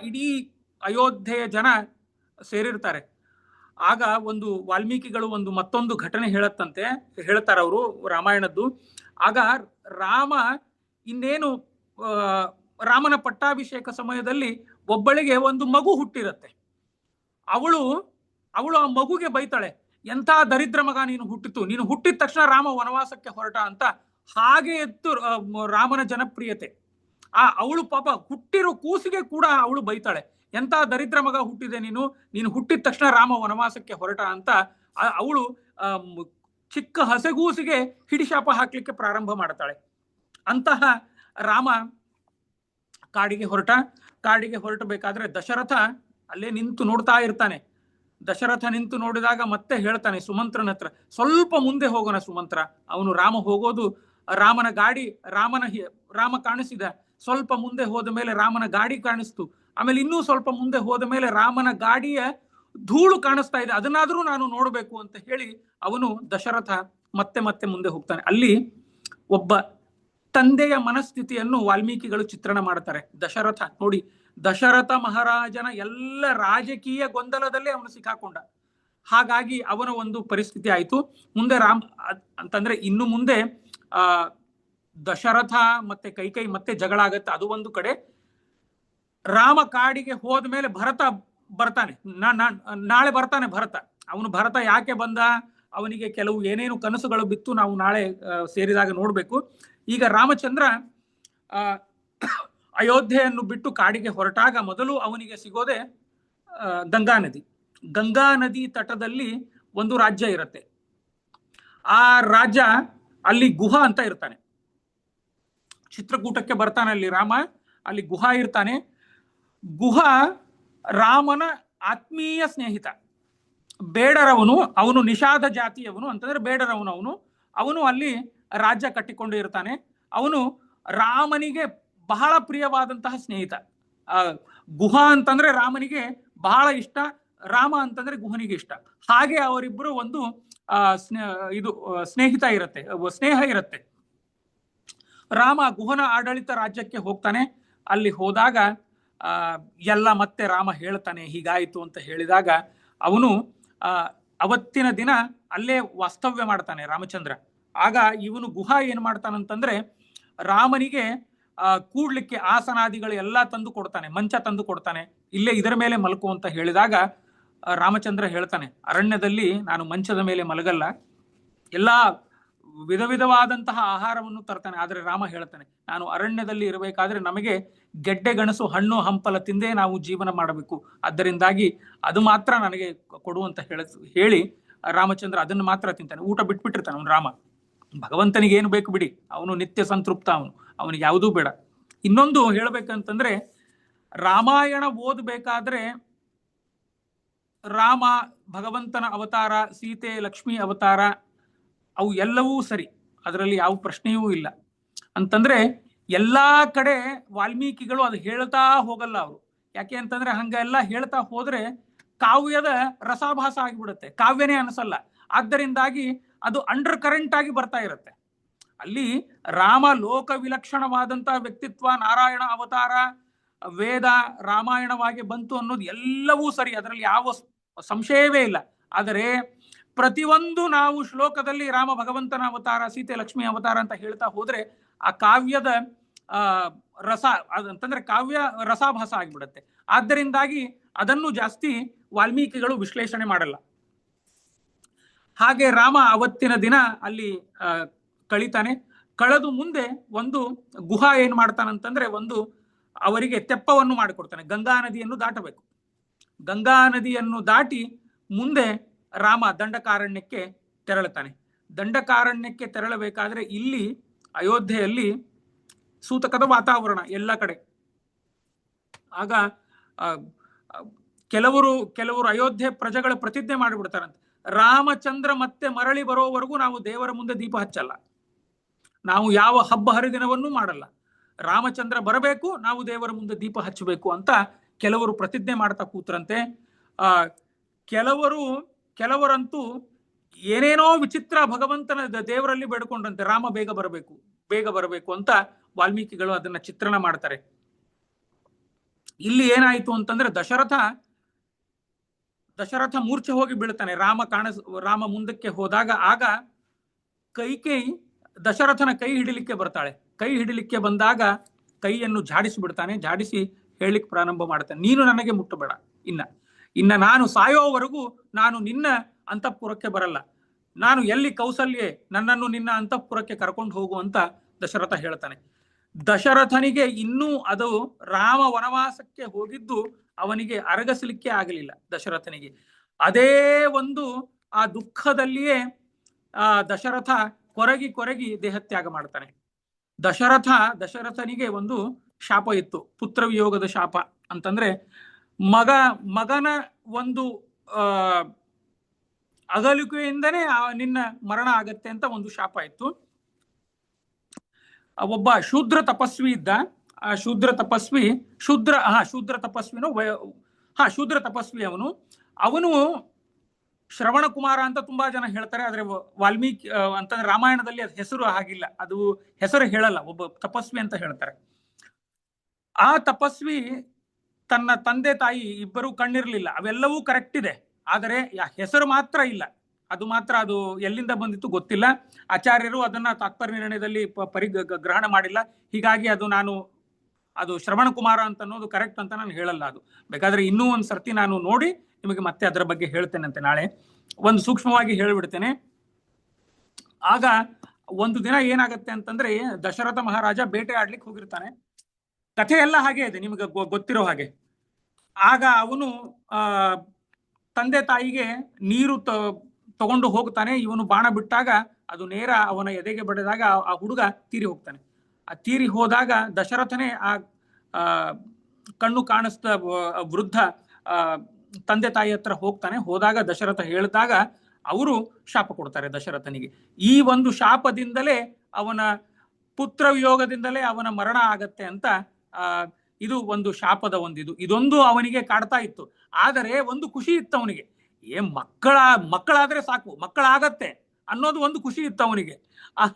ಇಡೀ ಅಯೋಧ್ಯೆಯ ಜನ ಸೇರಿರ್ತಾರೆ. ಆಗ ಒಂದು ವಾಲ್ಮೀಕಿಗಳು ಒಂದು ಮತ್ತೊಂದು ಘಟನೆ ಹೇಳ್ತಾರ ಅವರು ರಾಮಾಯಣದ್ದು. ಆಗ ರಾಮ ಇನ್ನೇನು ರಾಮನ ಪಟ್ಟಾಭಿಷೇಕ ಸಮಯದಲ್ಲಿ ಒಬ್ಬಳಿಗೆ ಒಂದು ಮಗು ಹುಟ್ಟಿರತ್ತೆ. ಅವಳು ಆ ಮಗುಗೆ ಬೈತಾಳೆ, ಎಂಥ ದರಿದ್ರ ಮಗ ನೀನು ಹುಟ್ಟಿತು, ನೀನು ಹುಟ್ಟಿದ ತಕ್ಷಣ ರಾಮ ವನವಾಸಕ್ಕೆ ಹೊರಟ ಅಂತ. ಹಾಗೆ ಎತ್ತು ರಾಮನ ಜನಪ್ರಿಯತೆ. ಅವಳು ಪಾಪ ಹುಟ್ಟಿರೋ ಕೂಸಿಗೆ ಕೂಡ ಅವಳು ಬೈತಾಳೆ, ಎಂಥ ದರಿದ್ರ ಮಗ ಹುಟ್ಟಿದೆ ನೀನು ಹುಟ್ಟಿದ ತಕ್ಷಣ ರಾಮ ವನವಾಸಕ್ಕೆ ಹೊರಟ ಅಂತ. ಅವಳು ಚಿಕ್ಕ ಹಸೆಗೂಸಿಗೆ ಹಿಡಿಶಾಪ ಹಾಕ್ಲಿಕ್ಕೆ ಪ್ರಾರಂಭ ಮಾಡ್ತಾಳೆ. ಅಂತಹ ರಾಮ ಕಾಡಿಗೆ ಹೊರಟಬೇಕಾದ್ರೆ ದಶರಥ ಅಲ್ಲೇ ನಿಂತು ನೋಡ್ತಾ ಇರ್ತಾನೆ. ದಶರಥ ನಿಂತು ನೋಡಿದಾಗ ಮತ್ತೆ ಹೇಳ್ತಾನೆ ಸುಮಂತ್ರನ ಹತ್ರ, ಸ್ವಲ್ಪ ಮುಂದೆ ಹೋಗೋಣ ಸುಮಂತ್ರ. ಅವನು ರಾಮ ಹೋಗೋದು, ರಾಮನ ಗಾಡಿ ರಾಮ ಕಾಣಿಸಿದ. ಸ್ವಲ್ಪ ಮುಂದೆ ಹೋದ ಮೇಲೆ ರಾಮನ ಗಾಡಿ ಕಾಣಿಸ್ತು. ಆಮೇಲೆ ಇನ್ನೂ ಸ್ವಲ್ಪ ಮುಂದೆ ಹೋದ ಮೇಲೆ ರಾಮನ ಗಾಡಿಯ ಧೂಳು ಕಾಣಿಸ್ತಾ ಇದೆ, ಅದನ್ನಾದ್ರೂ ನಾನು ನೋಡಬೇಕು ಅಂತ ಹೇಳಿ ಅವನು ದಶರಥ ಮತ್ತೆ ಮುಂದೆ ಹೋಗ್ತಾನೆ. ಅಲ್ಲಿ ಒಬ್ಬ ತಂದೆಯ ಮನಸ್ಥಿತಿಯನ್ನು ವಾಲ್ಮೀಕಿಗಳು ಚಿತ್ರಣ ಮಾಡ್ತಾರೆ. ದಶರಥ ನೋಡಿ, ದಶರಥ ಮಹಾರಾಜನ ಎಲ್ಲ ರಾಜಕೀಯ ಗೊಂದಲದಲ್ಲೇ ಅವನು ಸಿಕ್ಕಾಕೊಂಡ. ಹಾಗಾಗಿ ಅವನ ಒಂದು ಪರಿಸ್ಥಿತಿ ಆಯ್ತು. ಮುಂದೆ ಅಂತಂದ್ರೆ ಇನ್ನು ಮುಂದೆ ದಶರಥ ಮತ್ತೆ ಕೈಕೈ ಮತ್ತೆ ಜಗಳ ಆಗತ್ತೆ, ಅದು ಒಂದು ಕಡೆ. ರಾಮ ಕಾಡಿಗೆ ಹೋದ್ಮೇಲೆ ಭರತ ಬರ್ತಾನೆ. ನಾಳೆ ಬರ್ತಾನೆ ಭರತ ಯಾಕೆ ಬಂದ, ಅವನಿಗೆ ಕೆಲವು ಏನೇನು ಕನಸುಗಳು ಬಿತ್ತು, ನಾವು ನಾಳೆ ಸೇರಿದಾಗ ನೋಡ್ಬೇಕು. ಈಗ ರಾಮಚಂದ್ರ ಅಯೋಧ್ಯೆಯನ್ನು ಬಿಟ್ಟು ಕಾಡಿಗೆ ಹೊರಟಾಗ ಮೊದಲು ಅವನಿಗೆ ಸಿಗೋದೆ ಗಂಗಾ ನದಿ ತಟದಲ್ಲಿ ಒಂದು ರಾಜ್ಯ ಇರುತ್ತೆ. ಆ ರಾಜ್ಯ ಅಲ್ಲಿ ಗುಹಾ ಅಂತ ಇರ್ತಾನೆ. ಚಿತ್ರಕೂಟಕ್ಕೆ ಬರ್ತಾನೆ ಅಲ್ಲಿ ರಾಮ, ಅಲ್ಲಿ ಗುಹಾ ಇರ್ತಾನೆ. ಗುಹಾ ರಾಮನ ಆತ್ಮೀಯ ಸ್ನೇಹಿತ, ಬೇಡರವನು. ಅವನು ನಿಷಾದ ಜಾತಿಯವನು, ಅಂತಂದ್ರೆ ಬೇಡರವನು. ಅವನು ಅಲ್ಲಿ ರಾಜ್ಯ ಕಟ್ಟಿಕೊಂಡು ಇರ್ತಾನೆ. ಅವನು ರಾಮನಿಗೆ ಬಹಳ ಪ್ರಿಯವಾದಂತಹ ಸ್ನೇಹಿತ. ಗುಹಾ ಅಂತಂದ್ರೆ ರಾಮನಿಗೆ ಬಹಳ ಇಷ್ಟ, ರಾಮ ಅಂತಂದ್ರೆ ಗುಹನಿಗೆ ಇಷ್ಟ. ಹಾಗೆ ಅವರಿಬ್ಬರು ಒಂದು ಸ್ನೇಹ ಇರುತ್ತೆ. ರಾಮ ಗುಹನ ಆಡಳಿತ ರಾಜ್ಯಕ್ಕೆ ಹೋಗ್ತಾನೆ. ಅಲ್ಲಿ ಹೋದಾಗ ಎಲ್ಲ ಮತ್ತೆ ರಾಮ ಹೇಳ್ತಾನೆ ಹೀಗಾಯಿತು ಅಂತ ಹೇಳಿದಾಗ ಅವನು ಅವತ್ತಿನ ದಿನ ಅಲ್ಲೇ ವಾಸ್ತವ್ಯ ಮಾಡ್ತಾನೆ ರಾಮಚಂದ್ರ. ಆಗ ಇವನು ಗುಹಾ ಏನ್ ಮಾಡ್ತಾನಂತಂದ್ರೆ ರಾಮನಿಗೆ ಕೂಡ್ಲಿಕ್ಕೆ ಆಸನಾದಿಗಳು ಎಲ್ಲ ತಂದು ಕೊಡ್ತಾನೆ, ಮಂಚ ತಂದು ಕೊಡ್ತಾನೆ. ಇಲ್ಲೇ ಇದರ ಮೇಲೆ ಮಲ್ಕೋ ಅಂತ ಹೇಳಿದಾಗ ರಾಮಚಂದ್ರ ಹೇಳ್ತಾನೆ, ಅರಣ್ಯದಲ್ಲಿ ನಾನು ಮಂಚದ ಮೇಲೆ ಮಲಗಲ್ಲ, ಎಲ್ಲಾ ವಿಧವಾದಂತಹ ಆಹಾರವನ್ನು ತರ್ತಾನೆ. ಆದ್ರೆ ರಾಮ ಹೇಳ್ತಾನೆ, ನಾನು ಅರಣ್ಯದಲ್ಲಿ ಇರಬೇಕಾದ್ರೆ ನಮಗೆ ಗೆಡ್ಡೆ ಗೆಣಸು ಹಣ್ಣು ಹಂಪಲ ತಿಂದೇ ನಾವು ಜೀವನ ಮಾಡಬೇಕು, ಅದರಿಂದಾಗಿ ಅದು ಮಾತ್ರ ನನಗೆ ಕೊಡುವಂತ ಹೇಳಿ ರಾಮಚಂದ್ರ ಅದನ್ನು ಮಾತ್ರ ತಿಂತಾನೆ. ಊಟ ಬಿಟ್ಬಿಟ್ಟಿರ್ತಾನೆ ಅವನು ರಾಮ. ಭಗವಂತನಿಗೆ ಏನು ಬೇಕು ಬಿಡಿ, ಅವನು ನಿತ್ಯ ಸಂತೃಪ್ತ, ಅವನಿಗೆ ಯಾವುದೂ ಬೇಡ. ಇನ್ನೊಂದು ಹೇಳ್ಬೇಕಂತಂದ್ರೆ, ರಾಮಾಯಣ ಓದಬೇಕಾದ್ರೆ ರಾಮ ಭಗವಂತನ ಅವತಾರ, ಸೀತೆ ಲಕ್ಷ್ಮಿ ಅವತಾರ, ಅವು ಎಲ್ಲವೂ ಸರಿ, ಅದರಲ್ಲಿ ಯಾವ ಪ್ರಶ್ನೆಯೂ ಇಲ್ಲ. ಅಂತಂದ್ರೆ ಎಲ್ಲಾ ಕಡೆ ವಾಲ್ಮೀಕಿಗಳು ಅದು ಹೇಳ್ತಾ ಹೋಗಲ್ಲ ಅವರು. ಯಾಕೆ ಅಂತಂದ್ರೆ ಹಂಗೆಲ್ಲ ಹೇಳ್ತಾ ಹೋದ್ರೆ ಕಾವ್ಯದ ರಸಾಭಾಸ ಆಗಿಬಿಡುತ್ತೆ, ಕಾವ್ಯನೇ ಅನಿಸಲ್ಲ. ಆದ್ದರಿಂದಾಗಿ ಅದು ಅಂಡರ್ ಕರೆಂಟ್ ಆಗಿ ಬರ್ತಾ ಇರುತ್ತೆ. ಅಲ್ಲಿ ರಾಮ ಲೋಕ ವಿಲಕ್ಷಣವಾದಂತಹ ವ್ಯಕ್ತಿತ್ವ, ನಾರಾಯಣ ಅವತಾರ, ವೇದ ರಾಮಾಯಣವಾಗಿ ಬಂತು ಅನ್ನೋದು ಎಲ್ಲವೂ ಸರಿ, ಅದರಲ್ಲಿ ಯಾವ ಸಂಶಯವೇ ಇಲ್ಲ. ಆದರೆ ಪ್ರತಿಯೊಂದು ನಾವು ಶ್ಲೋಕದಲ್ಲಿ ರಾಮ ಭಗವಂತನ ಅವತಾರ, ಸೀತೆ ಲಕ್ಷ್ಮಿ ಅವತಾರ ಅಂತ ಹೇಳ್ತಾ ಹೋದ್ರೆ ಆ ಕಾವ್ಯದ ರಸ ಅಂತಂದ್ರೆ ಕಾವ್ಯ ರಸಾಭಾಸ ಆಗಿಬಿಡುತ್ತೆ. ಆದ್ದರಿಂದಾಗಿ ಅದನ್ನು ಜಾಸ್ತಿ ವಾಲ್ಮೀಕಿಗಳು ವಿಶ್ಲೇಷಣೆ ಮಾಡಲ್ಲ. ಹಾಗೆ ರಾಮ ಅವತ್ತಿನ ದಿನ ಅಲ್ಲಿ ಕಳೀತಾನೆ. ಕಳೆದು ಮುಂದೆ ಒಂದು ಗುಹಾ ಏನ್ ಮಾಡ್ತಾನಂತಂದ್ರೆ ಒಂದು ಅವರಿಗೆ ತೆಪ್ಪವನ್ನು ಮಾಡಿಕೊಡ್ತಾನೆ. ಗಂಗಾ ನದಿಯನ್ನು ದಾಟಬೇಕು. ಗಂಗಾ ನದಿಯನ್ನು ದಾಟಿ ಮುಂದೆ ರಾಮ ದಂಡಕಾರಣ್ಯಕ್ಕೆ ತೆರಳುತ್ತಾನೆ. ದಂಡಕಾರಣ್ಯಕ್ಕೆ ತೆರಳಬೇಕಾದ್ರೆ ಇಲ್ಲಿ ಅಯೋಧ್ಯೆಯಲ್ಲಿ ಸೂತಕದ ವಾತಾವರಣ ಎಲ್ಲ ಕಡೆ. ಆಗ ಕೆಲವರು ಅಯೋಧ್ಯೆ ಪ್ರಜೆಗಳ ಪ್ರತಿಜ್ಞೆ ಮಾಡಿಬಿಡ್ತಾರಂತೆ, ರಾಮಚಂದ್ರ ಮತ್ತೆ ಮರಳಿ ಬರೋವರೆಗೂ ನಾವು ದೇವರ ಮುಂದೆ ದೀಪ ಹಚ್ಚಲ್ಲ, ನಾವು ಯಾವ ಹಬ್ಬ ಹರಿದಿನವನ್ನೂ ಮಾಡಲ್ಲ, ರಾಮಚಂದ್ರ ಬರಬೇಕು, ನಾವು ದೇವರ ಮುಂದೆ ದೀಪ ಹಚ್ಚಬೇಕು ಅಂತ ಕೆಲವರು ಪ್ರತಿಜ್ಞೆ ಮಾಡ್ತಾ ಕೂತ್ರಂತೆ. ಕೆಲವರಂತೂ ಏನೇನೋ ವಿಚಿತ್ರ ಭಗವಂತನ ದೇವರಲ್ಲಿ ಬೇಡ್ಕೊಂಡ್ರಂತೆ, ರಾಮ ಬೇಗ ಬರಬೇಕು ಅಂತ ವಾಲ್ಮೀಕಿಗಳು ಅದನ್ನ ಚಿತ್ರಣ ಮಾಡ್ತಾರೆ. ಇಲ್ಲಿ ಏನಾಯ್ತು ಅಂತಂದ್ರೆ ದಶರಥ ದಶರಥ ಮೂರ್ಛೆ ಹೋಗಿ ಬೀಳ್ತಾನೆ. ರಾಮ ಮುಂದಕ್ಕೆ ಹೋದಾಗ ಆಗ ಕೈಕೇಯಿ ದಶರಥನ ಕೈ ಹಿಡಿಲಿಕ್ಕೆ ಬರ್ತಾಳೆ. ಕೈ ಹಿಡಿಲಿಕ್ಕೆ ಬಂದಾಗ ಕೈಯನ್ನು ಝಾಡಿಸಿ ಝಾಡಿಸಿ ಹೇಳಿಕ್ ಪ್ರಾರಂಭ ಮಾಡ್ತಾನೆ, ನೀನು ನನಗೆ ಮುಟ್ಟಬೇಡ, ಇನ್ನ ನಾನು ಸಾಯೋವರೆಗೂ ನಾನು ನಿನ್ನ ಅಂತಃಪುರಕ್ಕೆ ಬರಲ್ಲ. ನಾನು ಎಲ್ಲಿ ಕೌಸಲ್ಯೆ, ನನ್ನನ್ನು ನಿನ್ನ ಅಂತಃಪುರಕ್ಕೆ ಕರ್ಕೊಂಡು ಹೋಗು ಅಂತ ದಶರಥ ಹೇಳ್ತಾನೆ. ದಶರಥನಿಗೆ ಇನ್ನೂ ಅದು ರಾಮ ವನವಾಸಕ್ಕೆ ಹೋಗಿದ್ದು ಅವನಿಗೆ ಅರಗಿಸಲಿಕ್ಕೆ ಆಗಲಿಲ್ಲ. ದಶರಥನಿಗೆ ಅದೇ ಒಂದು ಆ ದುಃಖದಲ್ಲಿಯೇ ದಶರಥ ಕೊರಗಿ ದೇಹತ್ಯಾಗ ಮಾಡ್ತಾನೆ. ದಶರಥನಿಗೆ ಒಂದು ಶಾಪ ಇತ್ತು, ಪುತ್ರ ವಿಯೋಗದ ಶಾಪ ಅಂತಂದ್ರೆ ಮಗನ ಒಂದು ಅಗಲಿಕೆಯಿಂದನೇ ನಿನ್ನ ಮರಣ ಆಗತ್ತೆ ಅಂತ ಒಂದು ಶಾಪ ಇತ್ತು. ಒಬ್ಬ ಶೂದ್ರ ತಪಸ್ವಿ ಇದ್ದ. ಆ ಶೂದ್ರ ತಪಸ್ವಿ ಅವನು ಶ್ರವಣ ಕುಮಾರ ಅಂತ ತುಂಬಾ ಜನ ಹೇಳ್ತಾರೆ. ಆದ್ರೆ ವಾಲ್ಮೀಕಿ ಅಂತಂದ್ರೆ ರಾಮಾಯಣದಲ್ಲಿ ಅದು ಹೆಸರು ಆಗಿಲ್ಲ, ಅದು ಹೆಸರು ಹೇಳಲ್ಲ, ಒಬ್ಬ ತಪಸ್ವಿ ಅಂತ ಹೇಳ್ತಾರೆ. ಆ ತಪಸ್ವಿ ತನ್ನ ತಂದೆ ತಾಯಿ ಇಬ್ಬರು ಕಣ್ಣಿರ್ಲಿಲ್ಲ, ಅವೆಲ್ಲವೂ ಕರೆಕ್ಟ್ ಇದೆ, ಆದರೆ ಹೆಸರು ಮಾತ್ರ ಇಲ್ಲ. ಅದು ಎಲ್ಲಿಂದ ಬಂದಿತ್ತು ಗೊತ್ತಿಲ್ಲ. ಆಚಾರ್ಯರು ಅದನ್ನ ತಾತ್ಪರ್ಯ ನಿರ್ಣಯದಲ್ಲಿ ಗ್ರಹಣ ಮಾಡಿಲ್ಲ. ಹೀಗಾಗಿ ಅದು ಶ್ರವಣ ಕುಮಾರ ಅಂತ ಅನ್ನೋದು ಕರೆಕ್ಟ್ ಅಂತ ನಾನು ಹೇಳಲ್ಲ. ಅದು ಬೇಕಾದ್ರೆ ಇನ್ನೂ ಒಂದ್ ಸರ್ತಿ ನಾನು ನೋಡಿ ನಿಮಗೆ ಮತ್ತೆ ಅದರ ಬಗ್ಗೆ ಹೇಳ್ತೇನಂತೆ. ನಾಳೆ ಒಂದು ಸೂಕ್ಷ್ಮವಾಗಿ ಹೇಳ್ಬಿಡ್ತೇನೆ. ಆಗ ಒಂದು ದಿನ ಏನಾಗತ್ತೆ ಅಂತಂದ್ರೆ, ದಶರಥ ಮಹಾರಾಜ ಬೇಟೆ ಆಡ್ಲಿಕ್ಕೆ ಹೋಗಿರ್ತಾನೆ. ಕಥೆ ಎಲ್ಲ ಹಾಗೆ ಇದೆ, ನಿಮಗೆ ಗೊತ್ತಿರೋ ಹಾಗೆ. ಆಗ ಅವನು ತಂದೆ ತಾಯಿಗೆ ನೀರು ತಗೊಂಡು ಹೋಗ್ತಾನೆ. ಇವನು ಬಾಣ ಬಿಟ್ಟಾಗ ಅದು ನೇರ ಅವನ ಎದೆಗೆ ಬಡಿದಾಗ ಆ ಹುಡುಗ ತೀರಿ ಹೋಗ್ತಾನೆ. ಆ ತೀರಿ ಹೋದಾಗ ದಶರಥನೇ ಆ ಕಣ್ಣು ಕಾಣಿಸ್ದ ವೃದ್ಧ ತಂದೆ ತಾಯಿ ಹತ್ರ ಹೋದಾಗ ದಶರಥ ಹೇಳಿದಾಗ ಅವರು ಶಾಪ ಕೊಡ್ತಾರೆ ದಶರಥನಿಗೆ. ಈ ಒಂದು ಶಾಪದಿಂದಲೇ ಅವನ ಪುತ್ರ ವಿಯೋಗದಿಂದಲೇ ಅವನ ಮರಣ ಆಗತ್ತೆ ಅಂತ ಇದು ಒಂದು ಶಾಪದ ಇದೊಂದು ಅವನಿಗೆ ಕಾಡ್ತಾ ಇತ್ತು. ಆದರೆ ಒಂದು ಖುಷಿ ಇತ್ತು ಅವನಿಗೆ, ಮಕ್ಕಳಾದ್ರೆ ಸಾಕು, ಮಕ್ಕಳಾಗತ್ತೆ ಅನ್ನೋದು ಒಂದು ಖುಷಿ ಇತ್ತು ಅವನಿಗೆ.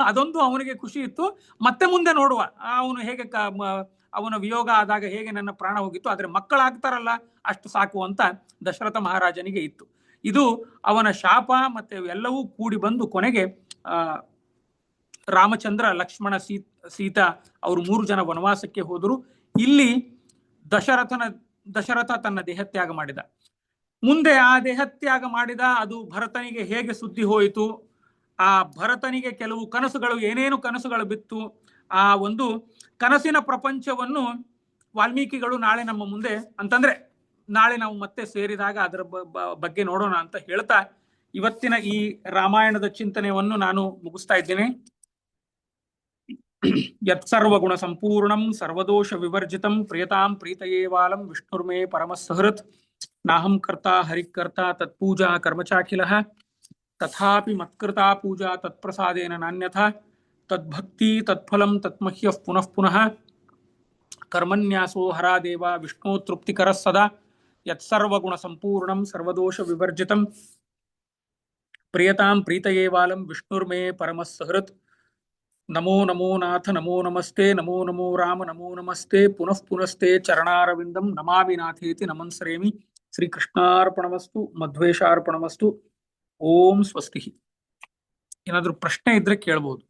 ಅದೊಂದು ಅವನಿಗೆ ಖುಷಿ ಇತ್ತು. ಮತ್ತೆ ಮುಂದೆ ನೋಡುವ, ಅವನು ಹೇಗೆ ಅವನ ವಿಯೋಗ ಆದಾಗ ಹೇಗೆ ನನ್ನ ಪ್ರಾಣ ಹೋಗಿತ್ತು, ಆದ್ರೆ ಮಕ್ಕಳಾಗ್ತಾರಲ್ಲ ಅಷ್ಟು ಸಾಕು ಅಂತ ದಶರಥ ಮಹಾರಾಜನಿಗೆ ಇತ್ತು. ಇದು ಅವನ ಶಾಪ. ಮತ್ತೆ ಎಲ್ಲವೂ ಕೂಡಿ ಬಂದು ಕೊನೆಗೆ ರಾಮಚಂದ್ರ, ಲಕ್ಷ್ಮಣ, ಸೀತಾ ಅವರು 3 ಜನ ವನವಾಸಕ್ಕೆ ಹೋದರು. ಇಲ್ಲಿ ದಶರಥ ತನ್ನ ದೇಹತ್ಯಾಗ ಮಾಡಿದ. ಮುಂದೆ ಆ ದೇಹತ್ಯಾಗ ಮಾಡಿದ ಅದು ಭರತನಿಗೆ ಹೇಗೆ ಸುದ್ದಿ ಹೋಯಿತು, ಆ ಭರತನಿಗೆ ಕೆಲವು ಕನಸುಗಳು, ಏನೇನು ಕನಸುಗಳು ಬಿತ್ತು, ಆ ಒಂದು ಕನಸಿನ ಪ್ರಪಂಚವನ್ನು ವಾಲ್ಮೀಕಿಗಳು ನಾಳೆ ನಮ್ಮ ಮುಂದೆ, ಅಂತಂದ್ರೆ ನಾಳೆ ನಾವು ಮತ್ತೆ ಸೇರಿದಾಗ ಅದರ ಬಗ್ಗೆ ನೋಡೋಣ ಅಂತ ಹೇಳ್ತಾ ಇವತ್ತಿನ ಈ ರಾಮಾಯಣದ ಚಿಂತನೆಯನ್ನು ನಾನು ಮುಗಿಸ್ತಾ ಇದ್ದೇನೆ. ಯತ್ಸರ್ವಗುಣ ಸಂಪೂರ್ಣಂ ಸರ್ವದೋಷ ವಿವರ್ಜಿತಂ ಪ್ರಿಯತಾಂ ಪ್ರೀತಯೇವಾಲಂ ವಿಷ್ಣುರ್ಮೇ ಪರಮಸಹೃತ್ ನಾಹಂ ಕರ್ತಾ ಹರಿಕರ್ತಾ ತತ್ಪೂಜಾ ಕರ್ಮಚಾಖಿಲಃ ತಥಾಪಿ ಮತ್ಕೃತಾ ಪೂಜಾ ತತ್ಪ್ರಸಾದೇನ ನಾನ್ಯಥಾ ತದ್ಭಕ್ತಿ ತತ್ಫಲಂ ತತ್ಮಹ್ಯಃ ಪುನಃ ಪುನಃ ಕರ್ಮನ್ಯಾಸೋ ಹರಾದೇವ ವಿಷ್ಣು ತೃಪ್ತಿಕರಃ ಸದಾ ಯತ್ಸರ್ವಗುಣ ಸಂಪೂರ್ಣಂ ಸರ್ವದೋಷ ವಿವರ್ಜಿತಂ ಪ್ರಿಯತಾಂ ಪ್ರೀತಯೇವಾಲಂ ವಿಷ್ಣುರ್ಮೇ ಪರಮಸಹೃತ್. ನಮೋ ನಮೋ ನಾಥ ನಮೋ ನಮಸ್ತೆ, ನಮೋ ನಮೋ ರಾಮ ನಮೋ ನಮಸ್ತೆ, ಪುನಃ ಪುನಸ್ತೆ ಚರಣಾರವಿಂದಂ ನಮಾಮಿ ನಾಥೇತಿ ನಮನ್ಸರೇಮಿ. ಶ್ರೀಕೃಷ್ಣಾರ್ಪಣಮಸ್ತು, ಮಧ್ವೇಶಾರ್ಪಣಮಸ್ತು. ಓಂ ಸ್ವಸ್ತಿ. ಏನಾದ್ರೂ ಪ್ರಶ್ನೆ ಇದ್ರೆ ಕೇಳಬಹುದು.